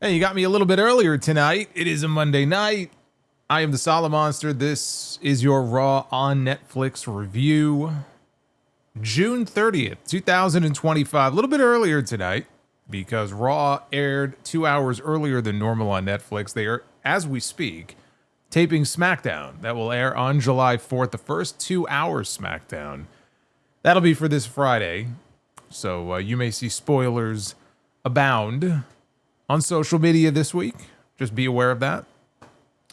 Hey, you got me a little bit earlier tonight. It is a Monday night. I am the Solomonster. This is your Raw on Netflix review. June 30th, 2025. A little bit earlier tonight because Raw aired 2 hours earlier than normal on Netflix. They are, as we speak, taping SmackDown. That will air on July 4th, the first 2 hours SmackDown. That'll be for this Friday. So you may see spoilers abound on social media this week. Just be aware of that.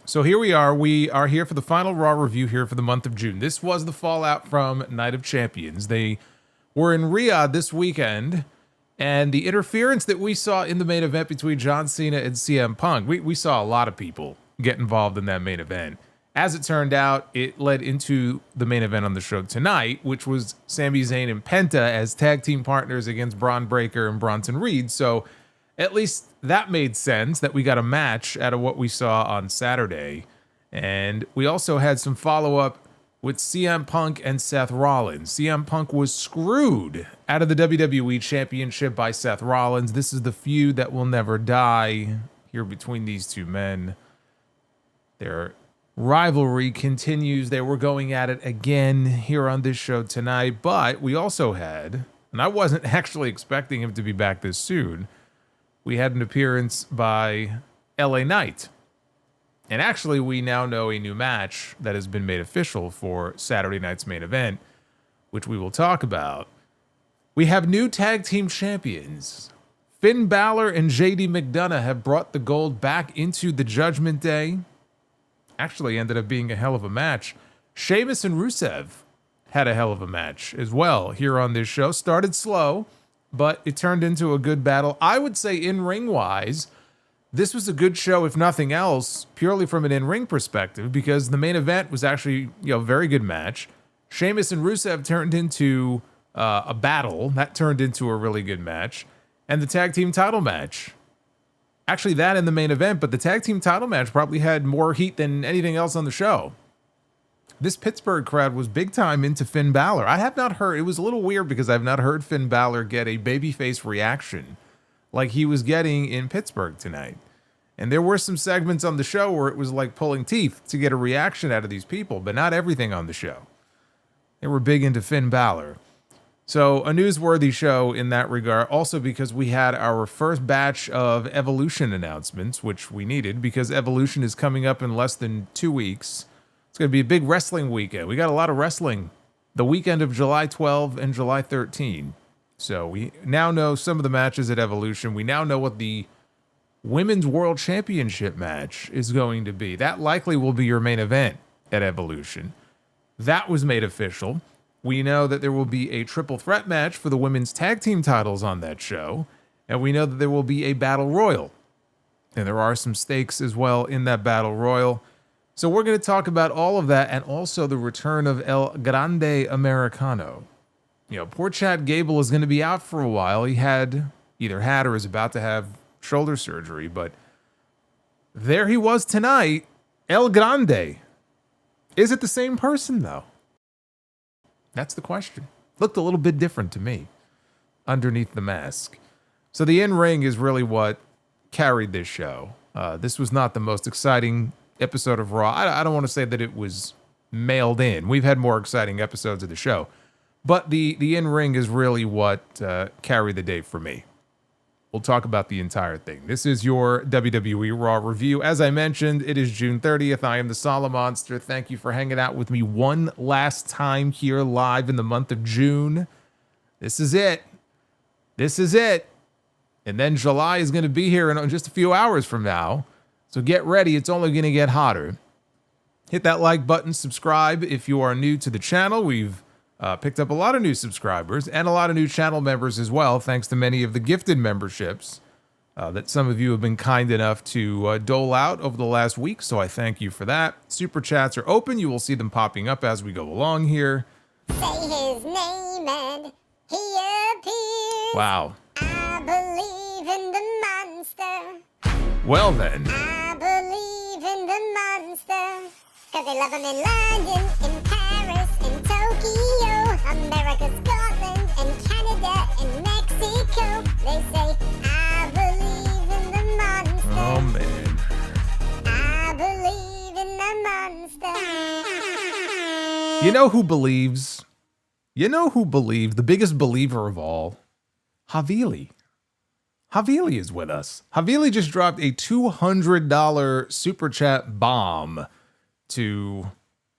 So here we are. We are here for the final Raw review here for the month of June. This was the fallout from Night of Champions. They were in Riyadh this weekend, and the interference that we saw in the main event between John Cena and CM Punk, we saw a lot of people get involved in that main event. As it turned out, it led into the main event on the show tonight, which was Sami Zayn and Penta as tag team partners against Bron Breakker and Bronson Reed. So at least that made sense that we got a match out of what we saw on Saturday. And we also had some follow-up with CM Punk and Seth Rollins. CM Punk was screwed out of the WWE Championship by Seth Rollins. This is the feud that will never die here between these two men. Their rivalry continues. They were going at it again here on this show tonight. But we also had, and I wasn't actually expecting him to be back this soon, we had an appearance by LA Knight. And actually, we now know a new match that has been made official for Saturday night's main event, which we will talk about. We have new tag team champions. Finn Balor and JD McDonough have brought the gold back into the Judgment Day. Actually ended up being a hell of a match. Sheamus and Rusev had a hell of a match as well here on this show. Started slow, but it turned into a good battle. I would say in-ring wise, this was a good show, if nothing else, purely from an in-ring perspective, because the main event was actually, a very good match. Sheamus and Rusev turned into a battle. That turned into a really good match. And the tag team title match. Actually, that in the main event, but the tag team title match probably had more heat than anything else on the show. This Pittsburgh crowd was big time into Finn Balor. I have not heard, it was a little weird because I've not heard Finn Balor get a babyface reaction like he was getting in Pittsburgh tonight. And there were some segments on the show where it was like pulling teeth to get a reaction out of these people, but not everything on the show. They were big into Finn Balor. So a newsworthy show in that regard, also because we had our first batch of Evolution announcements, which we needed because Evolution is coming up in less than 2 weeks. It's going to be a big wrestling weekend. We got a lot of wrestling the weekend of July 12 and July 13. So we now know some of the matches at Evolution. We now know what the Women's World Championship match is going to be. That likely will be your main event at Evolution. That was made official. We know that there will be a triple threat match for the women's tag team titles on that show. And we know that there will be a battle royal. And there are some stakes as well in that battle royal. So we're going to talk about all of that and also the return of El Grande Americano. Poor Chad Gable is going to be out for a while. He either had or is about to have shoulder surgery, but there he was tonight. El Grande. Is it the same person, though? That's the question. Looked a little bit different to me underneath the mask. So the in-ring is really what carried this show. This was not the most exciting episode of Raw. I don't want to say that it was mailed in. We've had more exciting episodes of the show. But the in-ring is really what carried the day for me. We'll talk about the entire thing. This is your WWE Raw review. As I mentioned, it is June 30th. I am the Solomonster. Thank you for hanging out with me one last time here live in the month of June. This is it. This is it. And then July is going to be here in just a few hours from now. So get ready. It's only going to get hotter. Hit that like button. Subscribe if you are new to the channel. We've picked up a lot of new subscribers and a lot of new channel members as well, thanks to many of the gifted memberships that some of you have been kind enough to dole out over the last week, so I thank you for that. Super chats are open. You will see them popping up as we go along here. Say his name and he appears. Wow. I believe in the monster. Well then. I believe in the monster. Cause they love him in London, in Paris, in Tokyo, America, Scotland, and Canada, and Mexico. They say, I believe in the monster. Oh, man. I believe in the monster. You know who believes? The biggest believer of all? Havili. Havili is with us. Havili just dropped a $200 super chat bomb to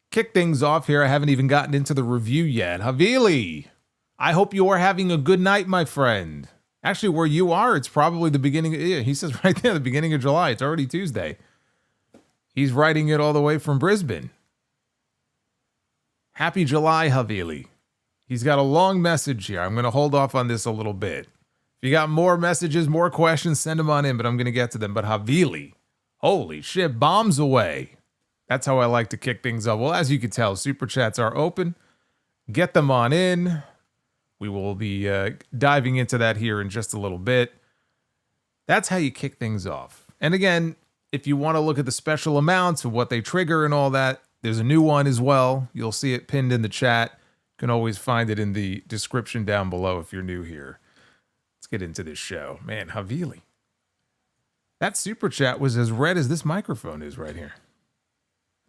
kick things off here. I haven't even gotten into the review yet. Havili, I hope you are having a good night, my friend. Actually, where you are, it's probably the beginning. Yeah, he says right there, the beginning of July. It's already Tuesday. He's writing it all the way from Brisbane. Happy July, Havili. He's got a long message here. I'm going to hold off on this a little bit. If you got more messages, more questions, send them on in, but I'm going to get to them. But Havili, holy shit, bombs away. That's how I like to kick things up. Well, as you can tell, super chats are open. Get them on in. We will be diving into that here in just a little bit. That's how you kick things off. And again, if you want to look at the special amounts of what they trigger and all that, there's a new one as well. You'll see it pinned in the chat. You can always find it in the description down below if you're new here. Let's get into this show. Man, Havili. That super chat was as red as this microphone is right here.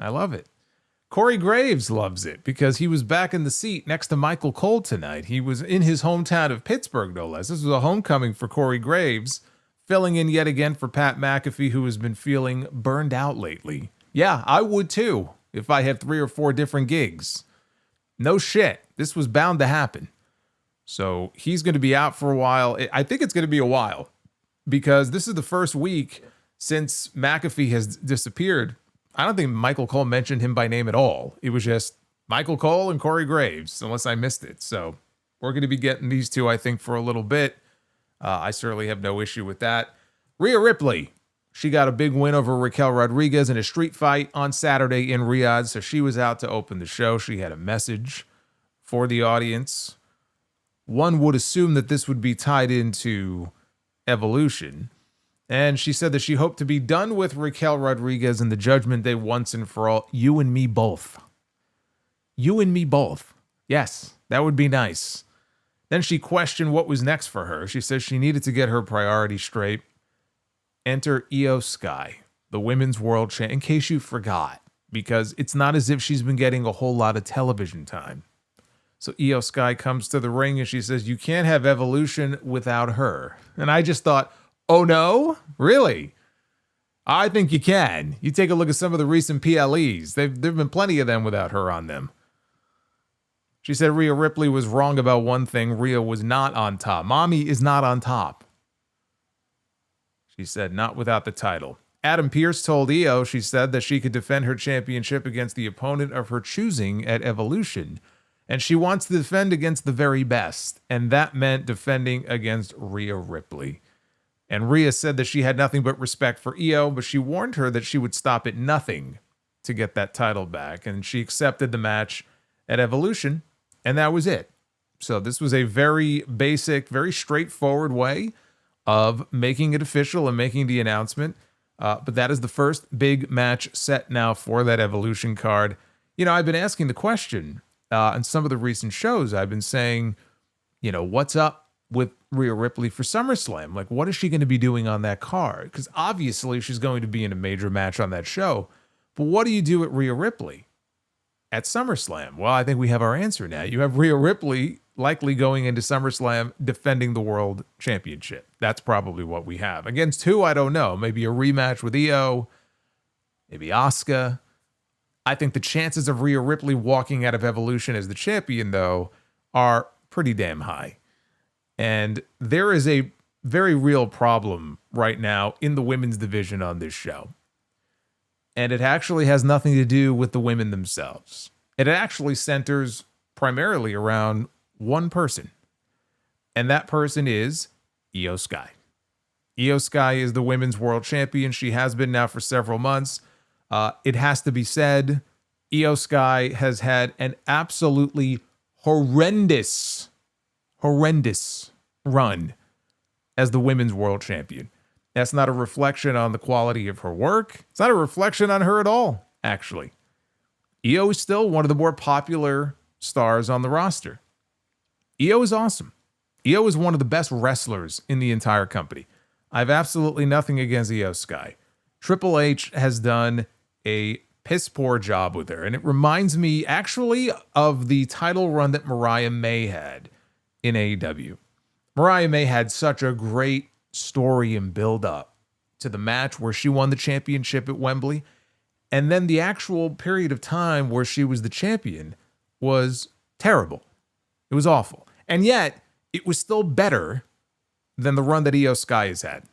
I love it. Corey Graves loves it because he was back in the seat next to Michael Cole tonight. He was in his hometown of Pittsburgh, no less. This was a homecoming for Corey Graves, filling in yet again for Pat McAfee, who has been feeling burned out lately. Yeah, I would too if I had 3 or 4 different gigs. No shit. This was bound to happen. So he's going to be out for a while. I think it's going to be a while because this is the first week since McAfee has disappeared. I don't think Michael Cole mentioned him by name at all. It was just Michael Cole and Corey Graves, unless I missed it. So we're going to be getting these two, I think, for a little bit. I certainly have no issue with that. Rhea Ripley, she got a big win over Raquel Rodriguez in a street fight on Saturday in Riyadh. So she was out to open the show. She had a message for the audience. One would assume that this would be tied into Evolution. And she said that she hoped to be done with Raquel Rodriguez in the Judgment Day once and for all. You and me both. You and me both. Yes, that would be nice. Then she questioned what was next for her. She says she needed to get her priorities straight. Enter Io Sky, the women's world champ, in case you forgot, because it's not as if she's been getting a whole lot of television time. So Io Sky comes to the ring and she says, you can't have Evolution without her. And I just thought, oh no? Really? I think you can. You take a look at some of the recent PLEs. There've been plenty of them without her on them. She said Rhea Ripley was wrong about one thing. Rhea was not on top. Mommy is not on top. She said, not without the title. Adam Pearce told Io, she said, that she could defend her championship against the opponent of her choosing at Evolution. And she wants to defend against the very best. And that meant defending against Rhea Ripley. And Rhea said that she had nothing but respect for Io, but she warned her that she would stop at nothing to get that title back. And she accepted the match at Evolution. And that was it. So this was a very basic, very straightforward way of making it official and making the announcement. But that is the first big match set now for that Evolution card. You know, I've been asking the question on some of the recent shows. I've been saying, you know, what's up with Rhea Ripley for SummerSlam? Like, what is she going to be doing on that card? Because obviously she's going to be in a major match on that show. But what do you do at Rhea Ripley at SummerSlam? Well, I think we have our answer now. You have Rhea Ripley likely going into SummerSlam defending the World Championship. That's probably what we have. Against who, I don't know. Maybe a rematch with Io, maybe Asuka. I think the chances of Rhea Ripley walking out of Evolution as the champion, though, are pretty damn high. And there is a very real problem right now in the women's division on this show. And it actually has nothing to do with the women themselves. It actually centers primarily around one person. And that person is Io Sky. Io Sky is the women's world champion. She has been now for several months. It has to be said, Io Sky has had an absolutely horrendous run as the women's world champion. That's not a reflection on the quality of her work. It's not a reflection on her at all, actually. Io is still one of the more popular stars on the roster. Io is awesome. Io is one of the best wrestlers in the entire company. I have absolutely nothing against Io Sky. Triple H has done a piss poor job with her, and it reminds me actually of the title run that Mariah May had in AEW. Mariah May had such a great story and build up to the match where she won the championship at Wembley, and then the actual period of time where she was the champion was terrible. It was awful. And yet it was still better than the run that Io Sky has had.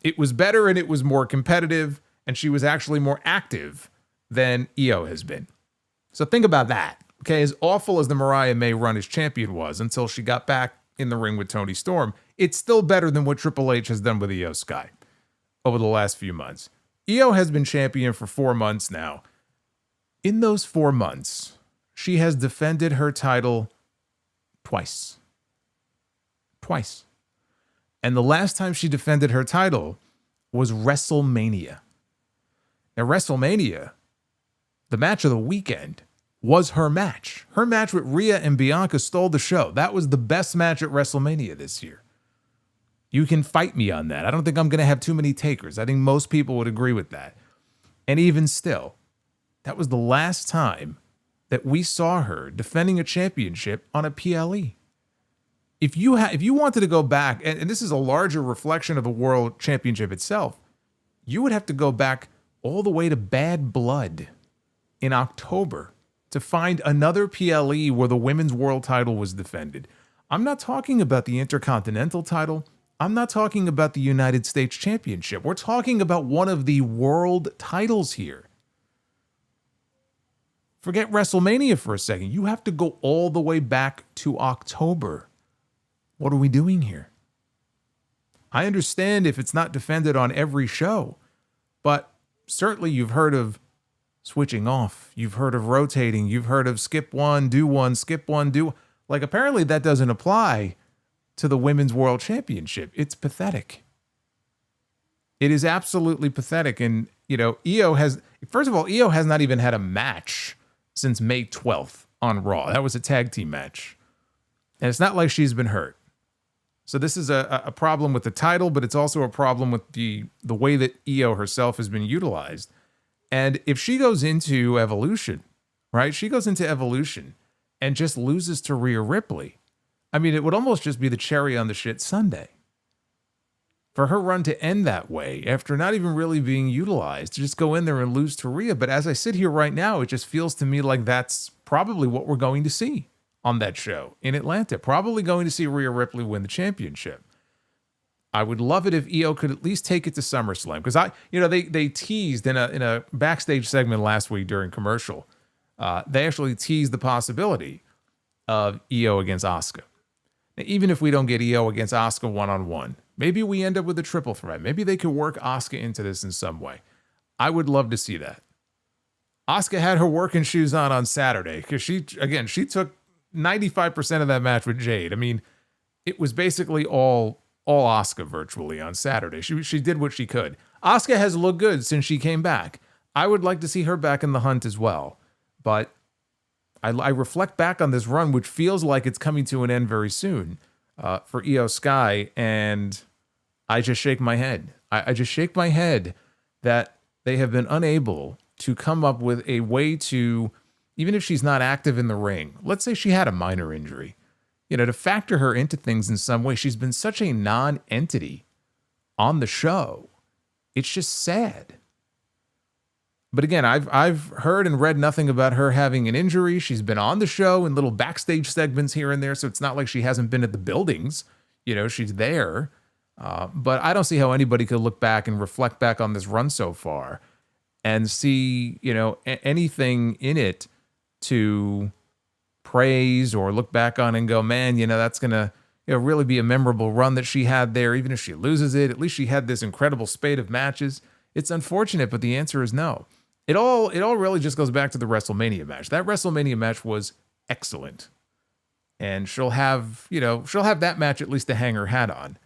It was better and it was more competitive, and she was actually more active than Io has been. So think about that. Okay, as awful as the Mariah May run as champion was until she got back in the ring with Toni Storm, it's still better than what Triple H has done with Io Sky over the last few months. Io has been champion for 4 months now. In those 4 months, she has defended her title twice. And the last time she defended her title was WrestleMania. Now, WrestleMania, the match of the weekend, was her match. Her match with Rhea and Bianca stole the show. That was the best match at WrestleMania this year. You can fight me on that. I don't think I'm going to have too many takers. I think most people would agree with that. And even still, that was the last time that we saw her defending a championship on a PLE. if you wanted to go back, and this is a larger reflection of the World Championship itself, you would have to go back all the way to Bad Blood in October to find another PLE where the women's world title was defended. I'm not talking about the Intercontinental title. I'm not talking about the United States Championship. We're talking about one of the world titles here. Forget WrestleMania for a second. You have to go all the way back to October. What are we doing here? I understand if it's not defended on every show, but certainly you've heard of switching off. You've heard of rotating. You've heard of skip one, skip one, do. Like, apparently that doesn't apply to the Women's World Championship. It's pathetic. It is absolutely pathetic. And, you know, Io has not even had a match since May 12th on Raw. That was a tag team match. And it's not like she's been hurt. So this is a problem with the title, but it's also a problem with the way that Io herself has been utilized. And if she goes into Evolution, right? She goes into Evolution and just loses to Rhea Ripley. I mean, it would almost just be the cherry on the shit sundae. For her run to end that way, after not even really being utilized, to just go in there and lose to Rhea. But as I sit here right now, it just feels to me like that's probably what we're going to see on that show in Atlanta. Probably going to see Rhea Ripley win the championship. I would love it if Io could at least take it to SummerSlam, because they teased in a backstage segment last week during commercial. They actually teased the possibility of Io against Asuka. Now, even if we don't get Io against Asuka one-on-one, maybe we end up with a triple threat. Maybe they could work Asuka into this in some way. I would love to see that. Asuka had her working shoes on Saturday, because she took 95% of that match with Jade. I mean, it was basically all Asuka virtually on Saturday. She did what she could. Asuka has looked good since she came back. I would like to see her back in the hunt as well. But I reflect back on this run, which feels like it's coming to an end very soon for Io Sky, and I just shake my head. I just shake my head that they have been unable to come up with a way to, even if she's not active in the ring, let's say she had a minor injury, to factor her into things in some way. She's been such a non-entity on the show. It's just sad. But again, I've heard and read nothing about her having an injury. She's been on the show in little backstage segments here and there, so it's not like she hasn't been at the buildings. She's there. But I don't see how anybody could look back and reflect back on this run so far and see, anything in it to praise or look back on and go, man, that's going to really be a memorable run that she had there. Even if she loses it, at least she had this incredible spate of matches. It's unfortunate, but the answer is no. It all really just goes back to the WrestleMania match. That WrestleMania match was excellent. And she'll have that match at least to hang her hat on.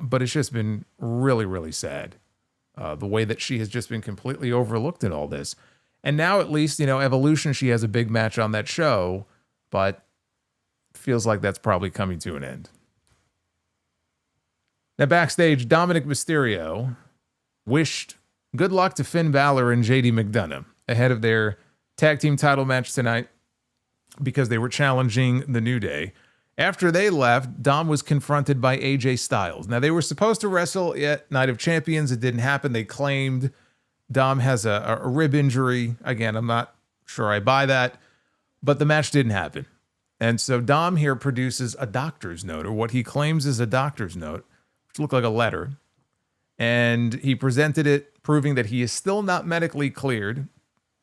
But it's just been really, really sad. The way that she has just been completely overlooked in all this. And now at least, Evolution, she has a big match on that show, but feels like that's probably coming to an end. Now backstage, Dominic Mysterio wished good luck to Finn Balor and JD McDonough ahead of their tag team title match tonight because they were challenging the New Day. After they left, Dom was confronted by AJ Styles. Now, they were supposed to wrestle at Night of Champions. It didn't happen. They claimed Dom has a rib injury. Again, I'm not sure I buy that, but the match didn't happen. And so Dom here produces a doctor's note, or what he claims is a doctor's note, which looked like a letter. And he presented it, proving that he is still not medically cleared.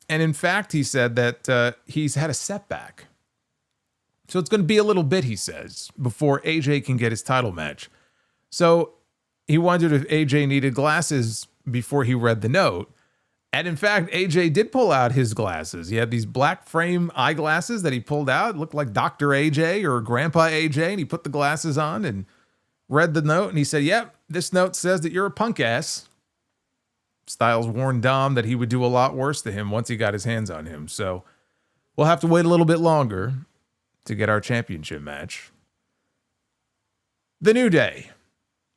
And in fact, he said that he's had a setback. So it's going to be a little bit, he says, before AJ can get his title match. So he wondered if AJ needed glasses before he read the note. And in fact, AJ did pull out his glasses. He had these black frame eyeglasses that he pulled out. It looked like Dr. AJ or Grandpa AJ. And he put the glasses on and read the note. And he said, yep, this note says that you're a punk ass. Styles warned Dom that he would do a lot worse to him once he got his hands on him. So we'll have to wait a little bit longer to get our championship match. The New Day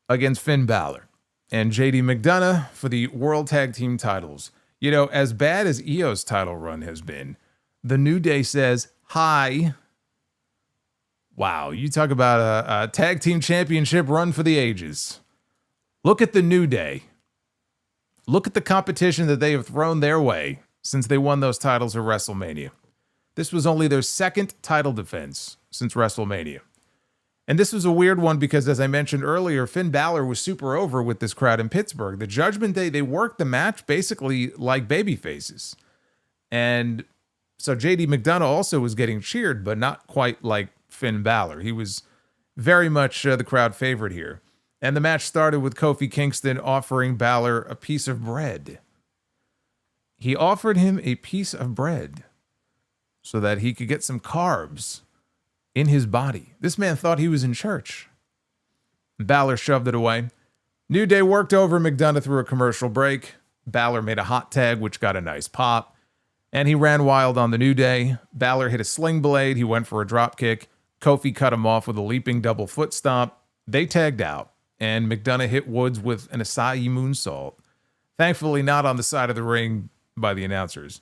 against Finn Balor and JD McDonough for the World Tag Team titles. As bad as Io's title run has been, the New Day says, hi, Wow, you talk about a tag team championship run for the ages. Look at the New Day. Look at the competition that they have thrown their way since they won those titles at WrestleMania. This was only their second title defense since WrestleMania. And this was a weird one because, as I mentioned earlier, Finn Balor was super over with this crowd in Pittsburgh. The Judgment Day, they worked the match basically like baby faces. And so JD McDonough also was getting cheered, but not quite like Finn Balor. He was very much the crowd favorite here. And the match started with Kofi Kingston offering Balor a piece of bread. He offered him a piece of bread so that he could get some carbs in his body. This man thought he was in church. Balor shoved it away. New Day worked over McDonough through a commercial break. Balor made a hot tag, which got a nice pop. And he ran wild on the New Day. Balor hit a sling blade. He went for a drop kick. Kofi cut him off with a leaping double foot stomp. They tagged out. And McDonough hit Woods with an acai moonsault. Thankfully not on the side of the ring by the announcers.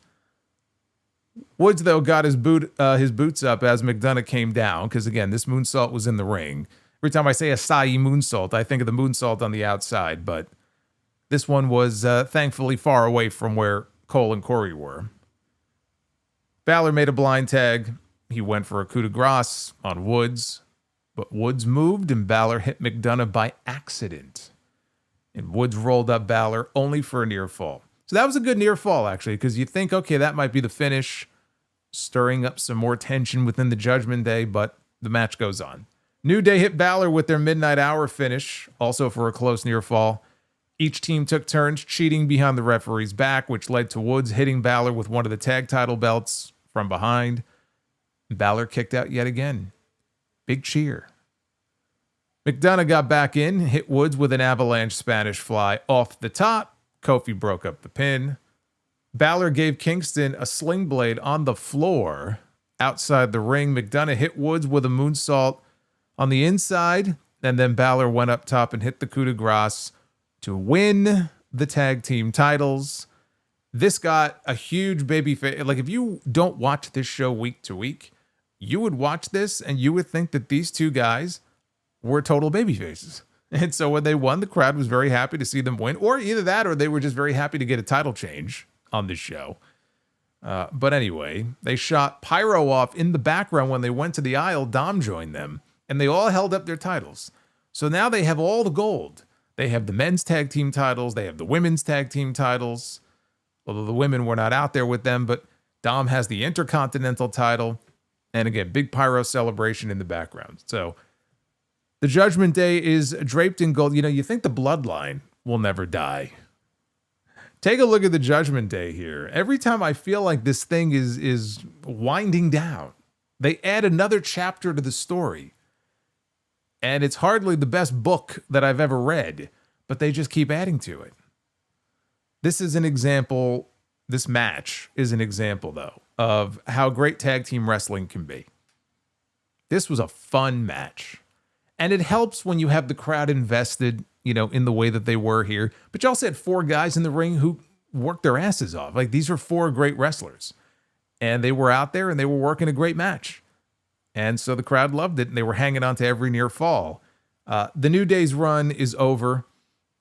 Woods, though, got his boots up as McDonough came down, because, again, this moonsault was in the ring. Every time I say acai moonsault, I think of the moonsault on the outside, but this one was thankfully far away from where Cole and Corey were. Balor made a blind tag. He went for a coup de grace on Woods, but Woods moved and Balor hit McDonough by accident. And Woods rolled up Balor only for a near fall. So that was a good near fall, actually, because you think, okay, that might be the finish, stirring up some more tension within the Judgment Day, but the match goes on. New Day hit Balor with their Midnight Hour finish, also for a close near fall. Each team took turns cheating behind the referee's back, which led to Woods hitting Balor with one of the tag title belts from behind. Balor kicked out yet again. Big cheer. McDonough got back in, hit Woods with an avalanche Spanish fly off the top. Kofi broke up the pin. Balor gave Kingston a sling blade on the floor outside the ring. McDonough hit Woods with a moonsault on the inside, and then Balor went up top and hit the coup de grace to win the tag team titles. This got a huge baby face. Like, if you don't watch this show week to week, you would watch this and you would think that these two guys were total baby faces. And so when they won, the crowd was very happy to see them win, or either that or they were just very happy to get a title change on this show. But anyway, they shot pyro off in the background when they went to the aisle. Dom joined them, and they all held up their titles. So now they have all the gold. They have the men's tag team titles. They have the women's tag team titles, although the women were not out there with them. But Dom has the Intercontinental title. And again, big pyro celebration in the background. So the Judgment Day is draped in gold. You know, you think the bloodline will never die. Take a look at the Judgment Day here. Every time I feel like this thing is winding down, they add another chapter to the story. And it's hardly the best book that I've ever read, but they just keep adding to it. This is an example, this match is an example, though, of how great tag team wrestling can be. This was a fun match. And it helps when you have the crowd invested, you know, in the way that they were here. But you also had four guys in the ring who worked their asses off. Like, these are four great wrestlers. And they were out there and they were working a great match. And so the crowd loved it and they were hanging on to every near fall. The New Day's run is over.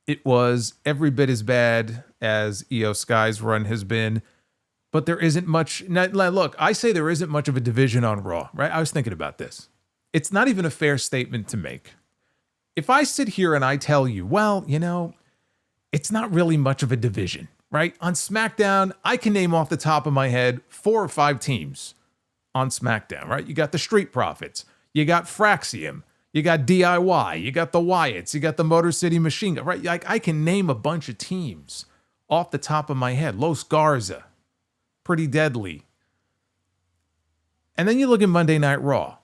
It was every bit as bad as Io Sky's run has been. But there isn't much. Now, look, I say there isn't much of a division on Raw, right? I was thinking about this. It's not even a fair statement to make. If I sit here and I tell you, well, you know, it's not really much of a division, right? On SmackDown, I can name off the top of my head 4 or 5 teams on SmackDown, right? You got the Street Profits. You got Fraxium. You got DIY. You got the Wyatts. You got the Motor City Machine Gun, right? Like, I can name a bunch of teams off the top of my head. Los Garza. Pretty Deadly. And then you look at Monday Night Raw.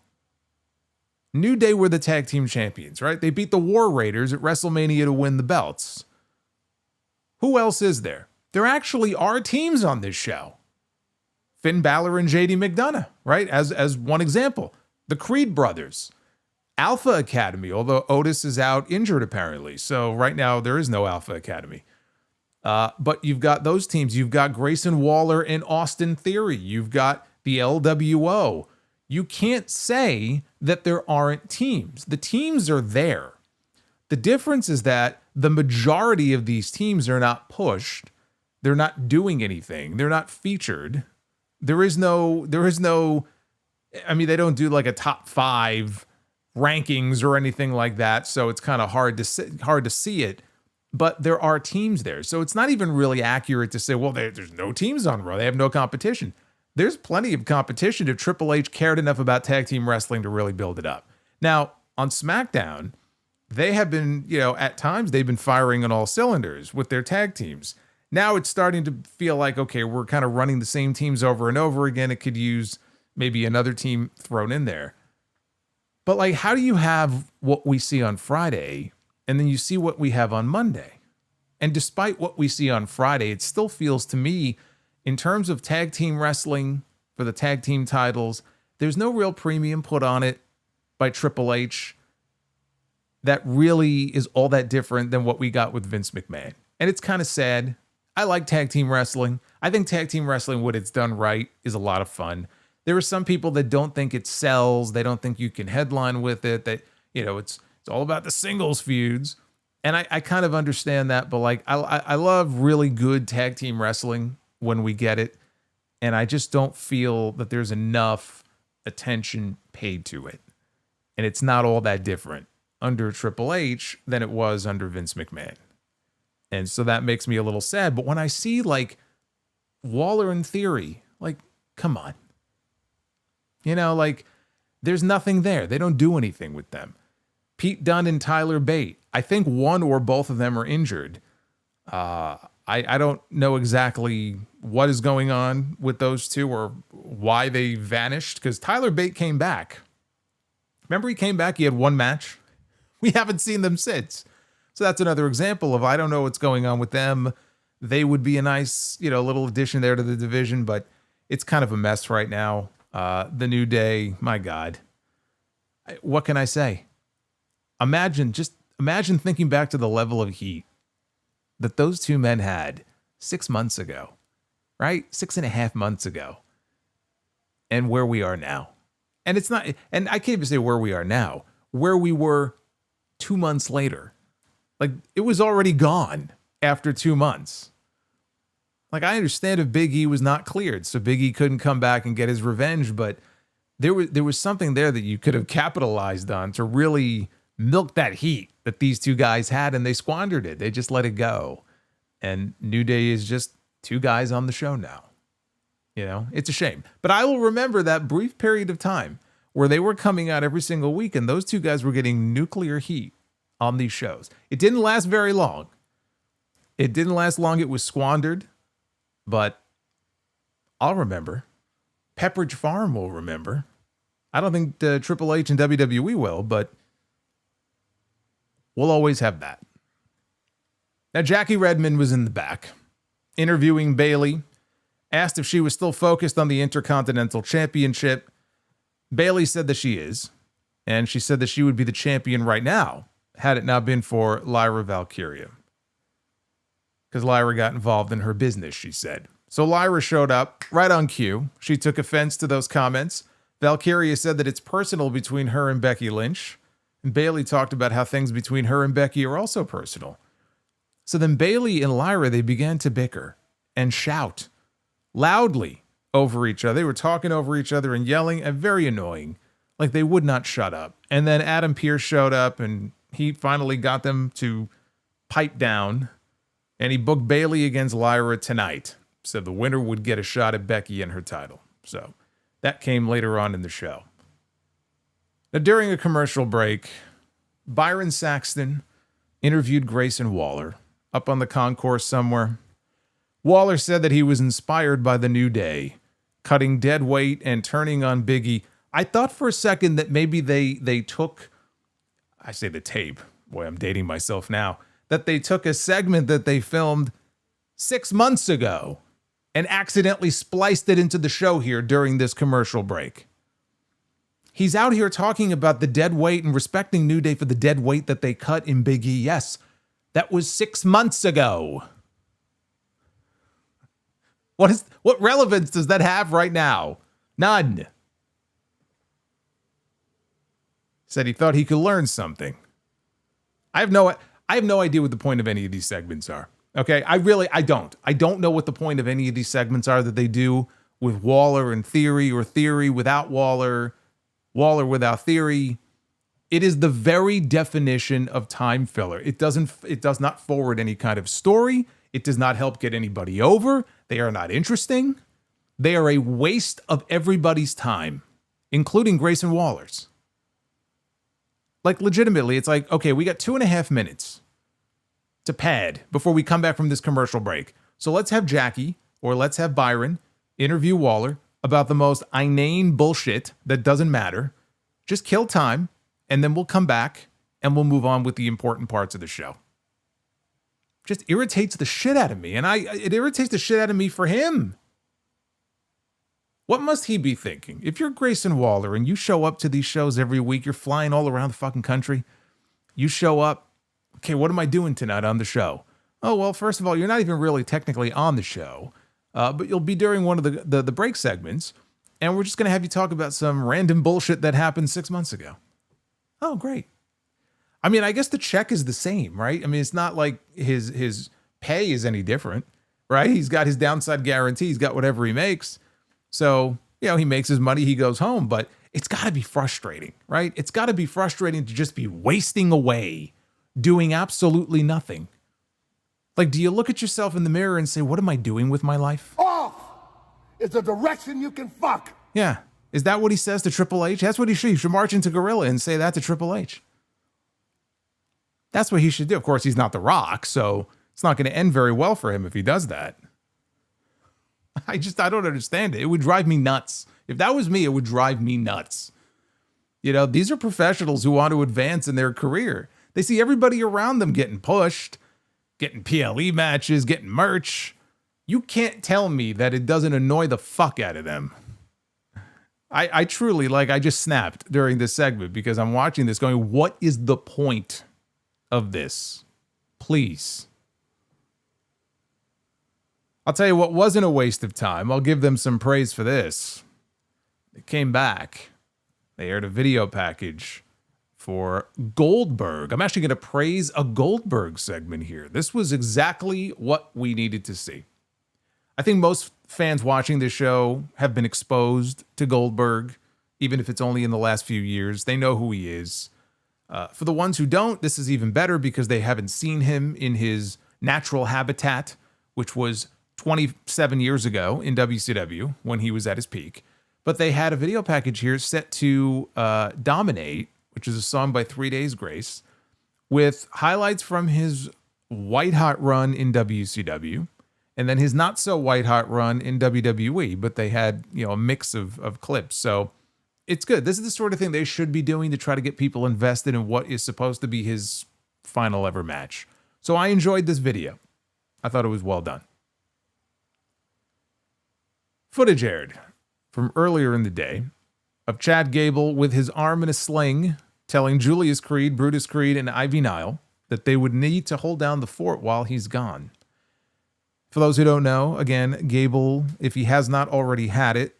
New Day were the tag team champions, right? They beat the War Raiders at WrestleMania to win the belts. Who else is there? There actually are teams on this show. Finn Balor and JD McDonough, right? As one example. The Creed brothers. Alpha Academy, although Otis is out injured apparently. So right now there is no Alpha Academy. But you've got those teams. You've got Grayson Waller and Austin Theory. You've got the LWO. You can't say that there aren't teams. The teams are there. The difference is that the majority of these teams are not pushed. They're not doing anything. They're not featured. There is no, I mean, they don't do like a top 5 rankings or anything like that. So it's kind of hard to see it, but there are teams there. So it's not even really accurate to say, well, there's no teams on Raw. They have no competition. There's plenty of competition if Triple H cared enough about tag team wrestling to really build it up. Now, on SmackDown, they have been, at times they've been firing on all cylinders with their tag teams. Now it's starting to feel like, okay, we're kind of running the same teams over and over again. It could use maybe another team thrown in there. But like, how do you have what we see on Friday and then you see what we have on Monday? And despite what we see on Friday, it still feels to me, in terms of tag team wrestling for the tag team titles, there's no real premium put on it by Triple H that really is all that different than what we got with Vince McMahon. And it's kind of sad. I like tag team wrestling. I think tag team wrestling, when it's done right, is a lot of fun. There are some people that don't think it sells. They don't think you can headline with it, that, it's all about the singles feuds. And I kind of understand that, but like, I love really good tag team wrestling when we get it. And I just don't feel that there's enough attention paid to it. And it's not all that different under Triple H than it was under Vince McMahon. And so that makes me a little sad. But when I see like Waller and Theory, like, come on. Like, there's nothing there. They don't do anything with them. Pete Dunne and Tyler Bate, I think one or both of them are injured. I don't know exactly what is going on with those two or why they vanished, because Tyler Bate came back. Remember, he came back, he had one match. We haven't seen them since. So that's another example of, I don't know what's going on with them. They would be a nice, little addition there to the division, but it's kind of a mess right now. The New Day, my God. What can I say? Imagine thinking back to the level of heat that those two men had 6 months ago, right? 6.5 months ago. And where we are now. And it's not, and I can't even say where we are now, where we were 2 months later. Like, it was already gone after 2 months. Like, I understand if Big E was not cleared, so Big E couldn't come back and get his revenge, but there was something there that you could have capitalized on to really milk that heat that these two guys had, and they squandered it. They just let it go. And New Day is just two guys on the show now. It's a shame. But I will remember that brief period of time where they were coming out every single week, and those two guys were getting nuclear heat on these shows. It didn't last very long. It didn't last long. It was squandered. But I'll remember. Pepperidge Farm will remember. I don't think Triple H and WWE will, but we'll always have that. Now, Jackie Redmond was in the back, interviewing Bayley, asked if she was still focused on the Intercontinental Championship. Bayley said that she is, and she said that she would be the champion right now, had it not been for Lyra Valkyria. Because Lyra got involved in her business, she said. So Lyra showed up right on cue. She took offense to those comments. Valkyria said that it's personal between her and Becky Lynch. And Bayley talked about how things between her and Becky are also personal. So then Bayley and Lyra, they began to bicker and shout loudly over each other. They were talking over each other and yelling, and very annoying. Like, they would not shut up. And then Adam Pearce showed up, and he finally got them to pipe down. And he booked Bayley against Lyra tonight. So the winner would get a shot at Becky and her title. So that came later on in the show. Now, during a commercial break, Byron Saxton interviewed Grayson Waller up on the concourse somewhere. Waller said that he was inspired by the New Day, cutting dead weight and turning on Big E. I thought for a second that maybe they took, I say the tape, boy, I'm dating myself now, that they took a segment that they filmed 6 months ago and accidentally spliced it into the show here during this commercial break. He's out here talking about the dead weight and respecting New Day for the dead weight that they cut in Big E. Yes, that was 6 months ago. What relevance does that have right now? None. Said he thought he could learn something. I have no idea what the point of any of these segments are. Okay, I don't. I don't know what the point of any of these segments are that they do with Waller and Theory, or Theory without Waller, Waller without Theory. It is the very definition of time filler. It does not forward any kind of story. It does not help get anybody over. They are not interesting. They are a waste of everybody's time, including Grayson Waller's. Like, legitimately, it's like, okay, we got 2.5 minutes to pad before we come back from this commercial break. So let's have Jackie, or let's have Byron, interview Waller about the most inane bullshit that doesn't matter. Just kill time, and then we'll come back and we'll move on with the important parts of the show. Just irritates the shit out of me, and it irritates the shit out of me for him. What must he be thinking? If you're Grayson Waller and you show up to these shows every week, you're flying all around the fucking country, you show up, okay, what am I doing tonight on the show? Oh, well, first of all, you're not even really technically on the show, but you'll be during one of the break segments, and we're just going to have you talk about some random bullshit that happened 6 months ago. Oh, great. I mean, I guess the check is the same, right? I mean, it's not like his pay is any different, right? He's got his downside guarantee. He's got whatever he makes. So, he makes his money, he goes home, but it's got to be frustrating, right? It's got to be frustrating to just be wasting away, doing absolutely nothing. Like, do you look at yourself in the mirror and say, what am I doing with my life? Off is a direction you can fuck. Yeah. Is that what he says to Triple H? That's what he should. He should march into Gorilla and say that to Triple H. That's what he should do. Of course, he's not The Rock, so it's not going to end very well for him if he does that. I don't understand it. It would drive me nuts. If that was me, it would drive me nuts. These are professionals who want to advance in their career. They see everybody around them getting pushed, getting PLE matches, getting merch. You can't tell me that it doesn't annoy the fuck out of them. I truly, I just snapped during this segment because I'm watching this going, what is the point of this? Please. I'll tell you what wasn't a waste of time. I'll give them some praise for this. They came back. They aired a video package for Goldberg. I'm actually going to praise a Goldberg segment here. This was exactly what we needed to see. I think most fans watching this show have been exposed to Goldberg, even if it's only in the last few years. They know who he is. For the ones who don't, this is even better because they haven't seen him in his natural habitat, which was 27 years ago in WCW when he was at his peak. But they had a video package here set to Dominate, which is a song by 3 Days Grace, with highlights from his white-hot run in WCW and then his not-so-white-hot run in WWE. But they had, a mix of clips. So it's good. This is the sort of thing they should be doing to try to get people invested in what is supposed to be his final ever match. So I enjoyed this video. I thought it was well done. Footage aired from earlier in the day of Chad Gable with his arm in a sling, telling Julius Creed, Brutus Creed, and Ivy Nile that they would need to hold down the fort while he's gone. For those who don't know, again, Gable, if he has not already had it,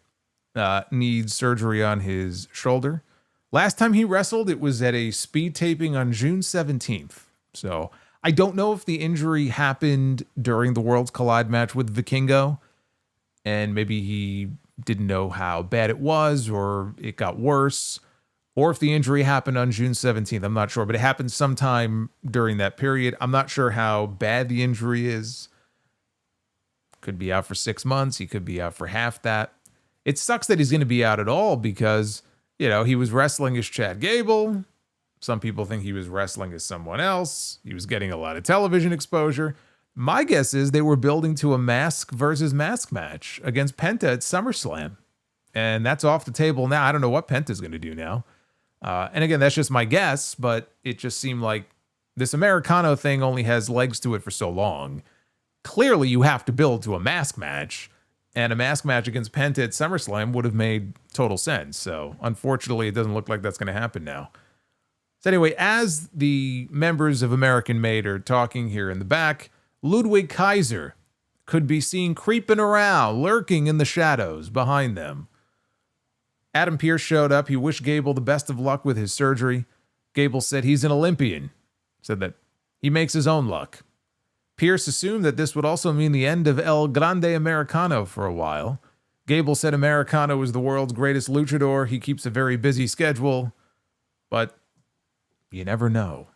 needs surgery on his shoulder. Last time he wrestled, it was at a speed taping on June 17th. So I don't know if the injury happened during the Worlds Collide match with Vikingo, and maybe he didn't know how bad it was, or it got worse, or if the injury happened on June 17th. I'm not sure, but it happened sometime during that period. I'm not sure how bad the injury is. Could be out for 6 months. He could be out for half that. It sucks that he's going to be out at all because, he was wrestling as Chad Gable. Some people think he was wrestling as someone else. He was getting a lot of television exposure. My guess is they were building to a mask versus mask match against Penta at SummerSlam. And that's off the table now. I don't know what Penta's going to do now. And again, that's just my guess, but it just seemed like this Americano thing only has legs to it for so long. Clearly, you have to build to a mask match, and a mask match against Penta at SummerSlam would have made total sense. So unfortunately, it doesn't look like that's going to happen now. So anyway, as the members of American Made are talking here in the back, Ludwig Kaiser could be seen creeping around, lurking in the shadows behind them. Adam Pearce showed up. He wished Gable the best of luck with his surgery. Gable said he's an Olympian, said that he makes his own luck. Pearce assumed that this would also mean the end of El Grande Americano for a while. Gable said Americano is the world's greatest luchador. He keeps a very busy schedule, but you never know.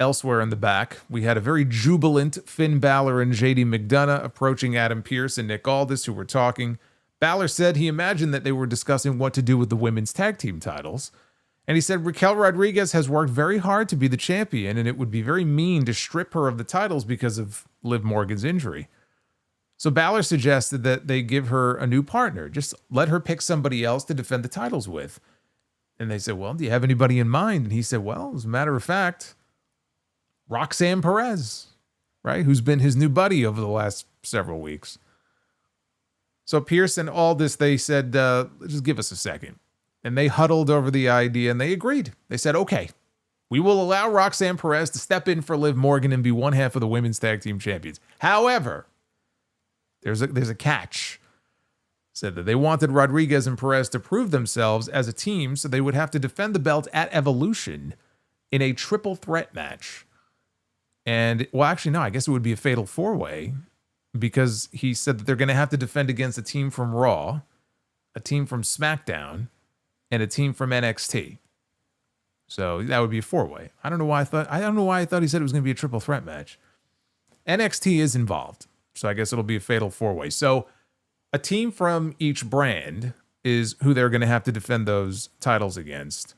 Elsewhere in the back, we had a very jubilant Finn Balor and JD McDonough approaching Adam Pearce and Nick Aldis, who were talking. Balor said he imagined that they were discussing what to do with the women's tag team titles. And he said Raquel Rodriguez has worked very hard to be the champion, and it would be very mean to strip her of the titles because of Liv Morgan's injury. So Balor suggested that they give her a new partner. Just let her pick somebody else to defend the titles with. And they said, well, do you have anybody in mind? And he said, well, as a matter of fact, Roxanne Perez, right? Who's been his new buddy over the last several weeks. So Pearce and Aldis, they said, just give us a second. And they huddled over the idea and they agreed. They said, okay, we will allow Roxanne Perez to step in for Liv Morgan and be one half of the women's tag team champions. However, there's a catch. Said that they wanted Rodriguez and Perez to prove themselves as a team, so they would have to defend the belt at Evolution in a triple threat match. And, well, actually, no, I guess it would be a fatal four-way, because he said that they're going to have to defend against a team from Raw, a team from SmackDown, and a team from NXT. So that would be a four-way. I don't know why I thought he said it was going to be a triple threat match. NXT is involved, so I guess it'll be a fatal four-way. So a team from each brand is who they're going to have to defend those titles against.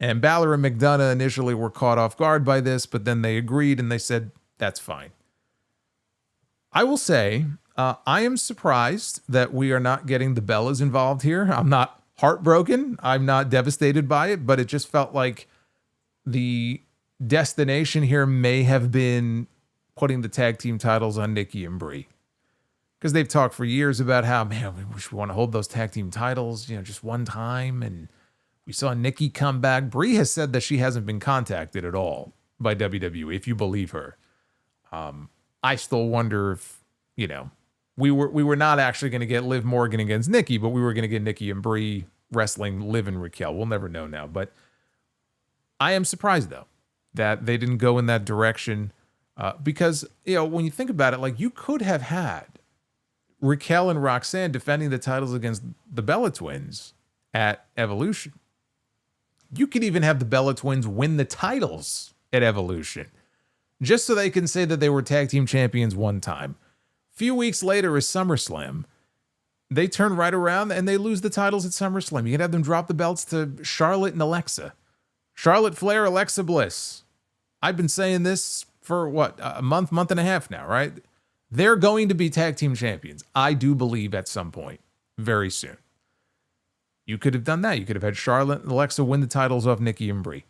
And Balor and McDonough initially were caught off guard by this, but then they agreed and they said, that's fine. I will say, I am surprised that we are not getting the Bellas involved here. I'm not heartbroken. I'm not devastated by it, but it just felt like the destination here may have been putting the tag team titles on Nikki and Brie. Because they've talked for years about how, man, we want to hold those tag team titles, just one time. And we saw Nikki come back. Brie has said that she hasn't been contacted at all by WWE, if you believe her. I still wonder if, we were not actually going to get Liv Morgan against Nikki, but we were going to get Nikki and Brie wrestling Liv and Raquel. We'll never know now. But I am surprised, though, that they didn't go in that direction. Because, when you think about it, like, you could have had Raquel and Roxanne defending the titles against the Bella Twins at Evolution. You could even have the Bella Twins win the titles at Evolution, just so they can say that they were tag team champions one time. A few weeks later is SummerSlam. They turn right around and they lose the titles at SummerSlam. You could have them drop the belts to Charlotte and Alexa. Charlotte Flair, Alexa Bliss. I've been saying this for a month and a half now, right? They're going to be tag team champions. I do believe at some point, very soon. You could have done that. You could have had Charlotte and Alexa win the titles off Nikki and Brie.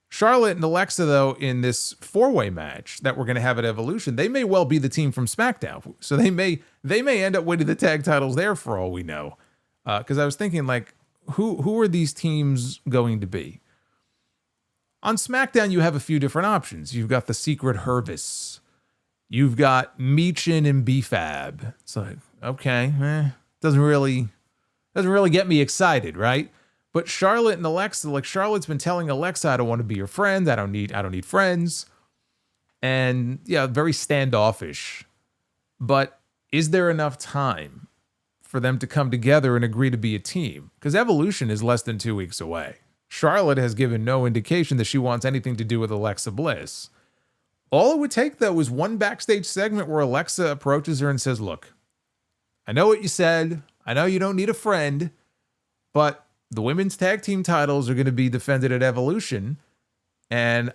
Charlotte and Alexa, though, in this four-way match that we're going to have at Evolution, they may well be the team from SmackDown. So they may end up winning the tag titles there for all we know. Because I was thinking, like, who are these teams going to be? On SmackDown, you have a few different options. You've got the Secret Hervis. You've got Meechin and B-Fab. It's like, okay, doesn't really get me excited, right? But Charlotte and Alexa, like, Charlotte's been telling Alexa, I don't want to be your friend. I don't need friends. And yeah, very standoffish. But is there enough time for them to come together and agree to be a team? Because Evolution is less than 2 weeks away. Charlotte has given no indication that she wants anything to do with Alexa Bliss. All it would take, though, is one backstage segment where Alexa approaches her and says, look, I know what you said. I know you don't need a friend, but the women's tag team titles are going to be defended at Evolution. And,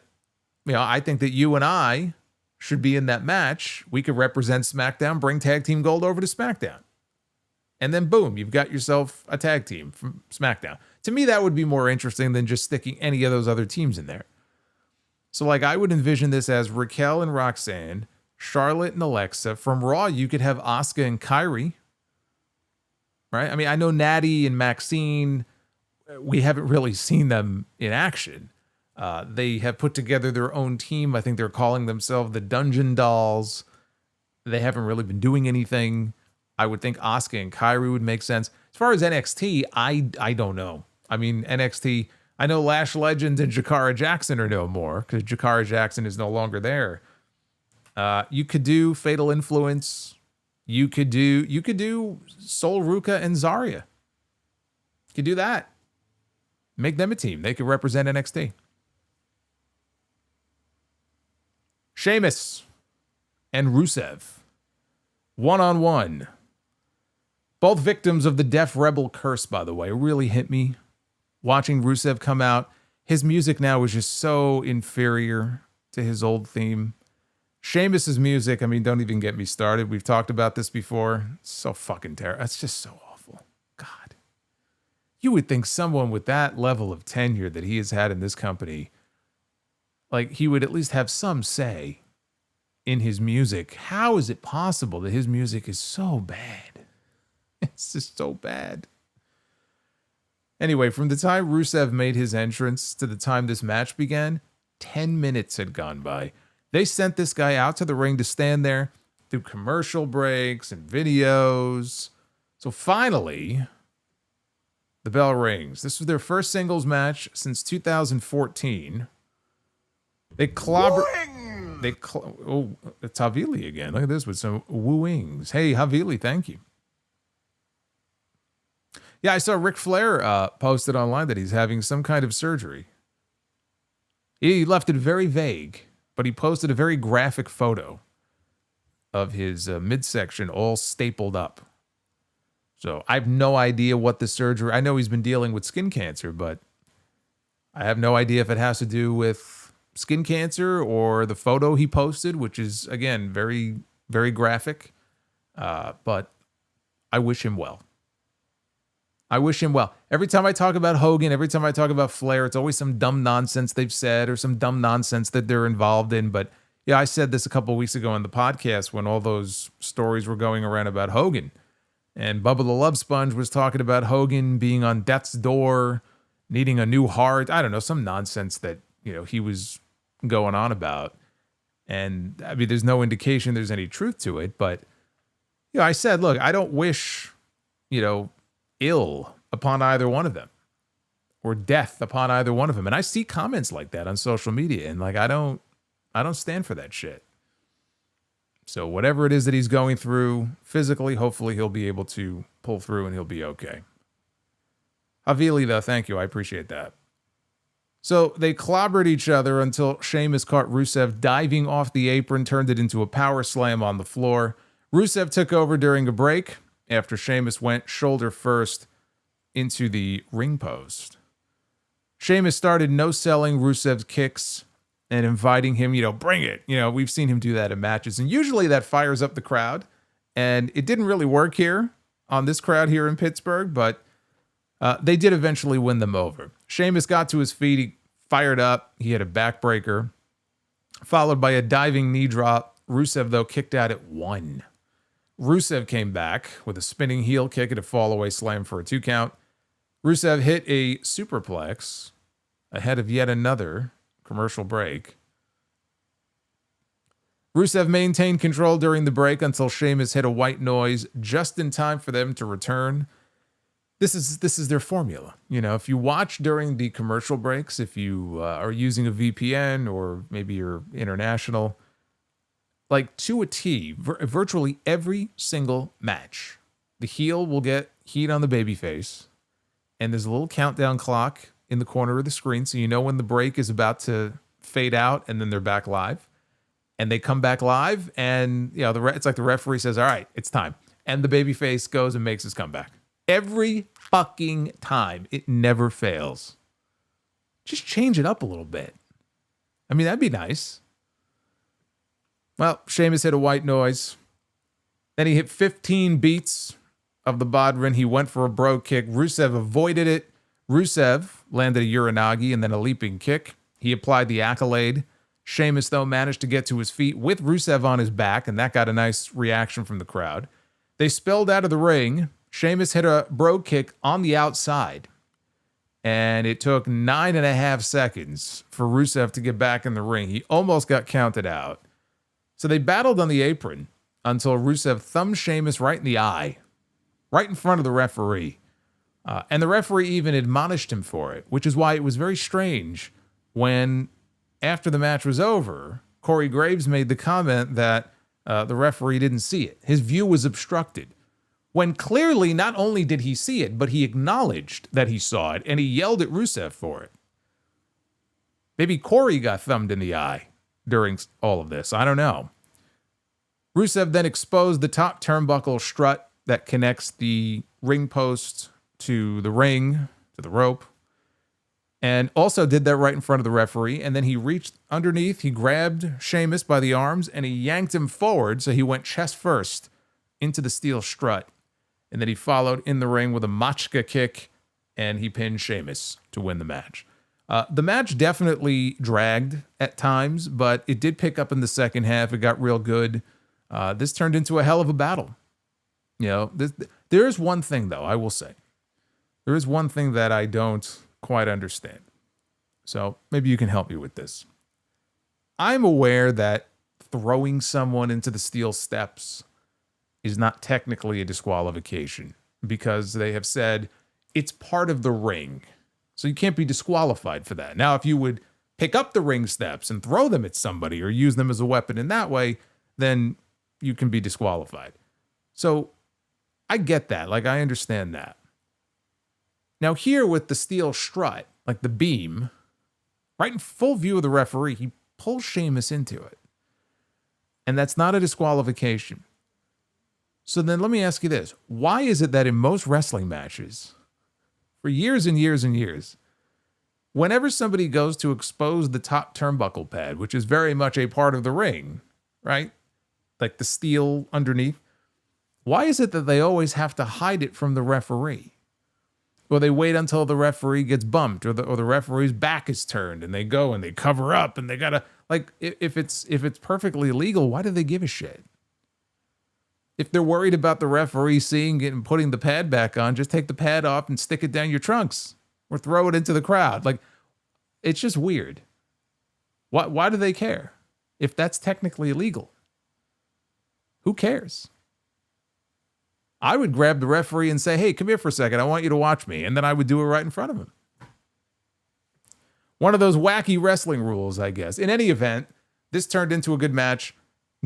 I think that you and I should be in that match. We could represent SmackDown, bring tag team gold over to SmackDown. And then, boom, you've got yourself a tag team from SmackDown. To me, that would be more interesting than just sticking any of those other teams in there. So, like, I would envision this as Raquel and Roxanne, Charlotte and Alexa. From Raw, you could have Asuka and Kairi. Right? I mean, I know Natty and Maxine, we haven't really seen them in action. They have put together their own team. I think they're calling themselves the Dungeon Dolls. They haven't really been doing anything. I would think Asuka and Kairi would make sense. As far as NXT, I don't know. I mean, NXT, I know Lash Legends and Jakara Jackson are no more because Jakara Jackson is no longer there. You could do Fatal Influence. You could do Sol Ruka and Zarya. You could do that. Make them a team. They could represent NXT. Sheamus and Rusev. One-on-one. Both victims of the Def Rebel curse, by the way. It really hit me watching Rusev come out. His music now is just so inferior to his old theme. Sheamus's music, I mean, don't even get me started. We've talked about this before. It's so fucking terrible. It's just so awful. God. You would think someone with that level of tenure that he has had in this company, like, he would at least have some say in his music. How is it possible that his music is so bad? It's just so bad. Anyway, from the time Rusev made his entrance to the time this match began, 10 minutes had gone by. They sent this guy out to the ring to stand there through commercial breaks and videos. So finally, the bell rings. This was their first singles match since 2014. They clobber. Oh, it's Havili again. Look at this with some wooings. Hey, Havili, thank you. Yeah, I saw Ric Flair posted online that he's having some kind of surgery. He left it very vague, but he posted a very graphic photo of his midsection all stapled up. So I have no idea what the surgery... I know he's been dealing with skin cancer, but I have no idea if it has to do with skin cancer or the photo he posted, which is, again, very, very graphic. But I wish him well. I wish him well. Every time I talk about Hogan, every time I talk about Flair, it's always some dumb nonsense they've said or some dumb nonsense that they're involved in. But yeah, I said this a couple of weeks ago on the podcast when all those stories were going around about Hogan. And Bubba the Love Sponge was talking about Hogan being on death's door, needing a new heart. I don't know, some nonsense that, you know, he was going on about. And I mean, there's no indication there's any truth to it. But, you know, I said, look, I don't wish, you know, ill upon either one of them or death upon either one of them. And I see comments like that on social media, and like, I don't stand for that shit. So whatever it is that he's going through physically, hopefully he'll be able to pull through and he'll be okay. Havili, though, thank you. I appreciate that. So they clobbered each other until Sheamus caught Rusev diving off the apron, turned it into a power slam on the floor. Rusev took over during a break after Sheamus went shoulder first into the ring post. Sheamus started no-selling Rusev's kicks and inviting him, you know, bring it. You know, we've seen him do that in matches, and usually that fires up the crowd, and it didn't really work here on this crowd here in Pittsburgh, but they did eventually win them over. Sheamus got to his feet, he fired up, he had a backbreaker, followed by a diving knee drop. Rusev, though, kicked out at 1. Rusev came back with a spinning heel kick and a fallaway slam for a 2 count. Rusev hit a superplex ahead of yet another commercial break. Rusev maintained control during the break until Sheamus hit a white noise just in time for them to return. This is their formula. You know, if you watch during the commercial breaks, if you are using a VPN or maybe you're international, like to a T, virtually every single match, the heel will get heat on the babyface, and there's a little countdown clock in the corner of the screen, so you know when the break is about to fade out, and then they're back live. And they come back live, and you know it's like the referee says, "All right, it's time," and the babyface goes and makes his comeback. Every fucking time, it never fails. Just change it up a little bit. I mean, that'd be nice. Well, Sheamus hit a white noise. Then he hit 15 beats of the Bodhrán. He went for a bro kick. Rusev avoided it. Rusev landed a Uranagi and then a leaping kick. He applied the accolade. Sheamus, though, managed to get to his feet with Rusev on his back, and that got a nice reaction from the crowd. They spilled out of the ring. Sheamus hit a bro kick on the outside, and it took 9.5 seconds for Rusev to get back in the ring. He almost got counted out. So they battled on the apron until Rusev thumbed Sheamus right in the eye, right in front of the referee. And the referee even admonished him for it, which is why it was very strange when, after the match was over, Corey Graves made the comment that the referee didn't see it. His view was obstructed. When clearly not only did he see it, but he acknowledged that he saw it, and he yelled at Rusev for it. Maybe Corey got thumbed in the eye during all of this. I don't know. Rusev then exposed the top turnbuckle strut that connects the ring post to the ring, to the rope, and also did that right in front of the referee. And then he reached underneath, he grabbed Sheamus by the arms, and he yanked him forward, so he went chest first into the steel strut. And then he followed in the ring with a Machka kick, and he pinned Sheamus to win the match. The match definitely dragged at times, but it did pick up in the second half. It got real good. This turned into a hell of a battle. You know, there is one thing, though, I will say. There is one thing that I don't quite understand. So maybe you can help me with this. I'm aware that throwing someone into the steel steps is not technically a disqualification because they have said it's part of the ring. So you can't be disqualified for that. Now, if you would pick up the ring steps and throw them at somebody or use them as a weapon in that way, then you can be disqualified. So I get that. Like, I understand that. Now here with the steel strut, like the beam, right in full view of the referee, he pulls Sheamus into it. And that's not a disqualification. So then let me ask you this. Why is it that in most wrestling matches, for years and years and years, whenever somebody goes to expose the top turnbuckle pad, which is very much a part of the ring, right? Like the steel underneath, why is it that they always have to hide it from the referee? Or they wait until the referee gets bumped or the referee's back is turned and they go and they cover up and they gotta, like, if it's perfectly legal, why do they give a shit? If they're worried about the referee seeing it and putting the pad back on, just take the pad off and stick it down your trunks or throw it into the crowd. Like, it's just weird. Why do they care if that's technically illegal? Who cares? I would grab the referee and say, hey, come here for a second. I want you to watch me. And then I would do it right in front of him. One of those wacky wrestling rules, I guess. In any event, this turned into a good match.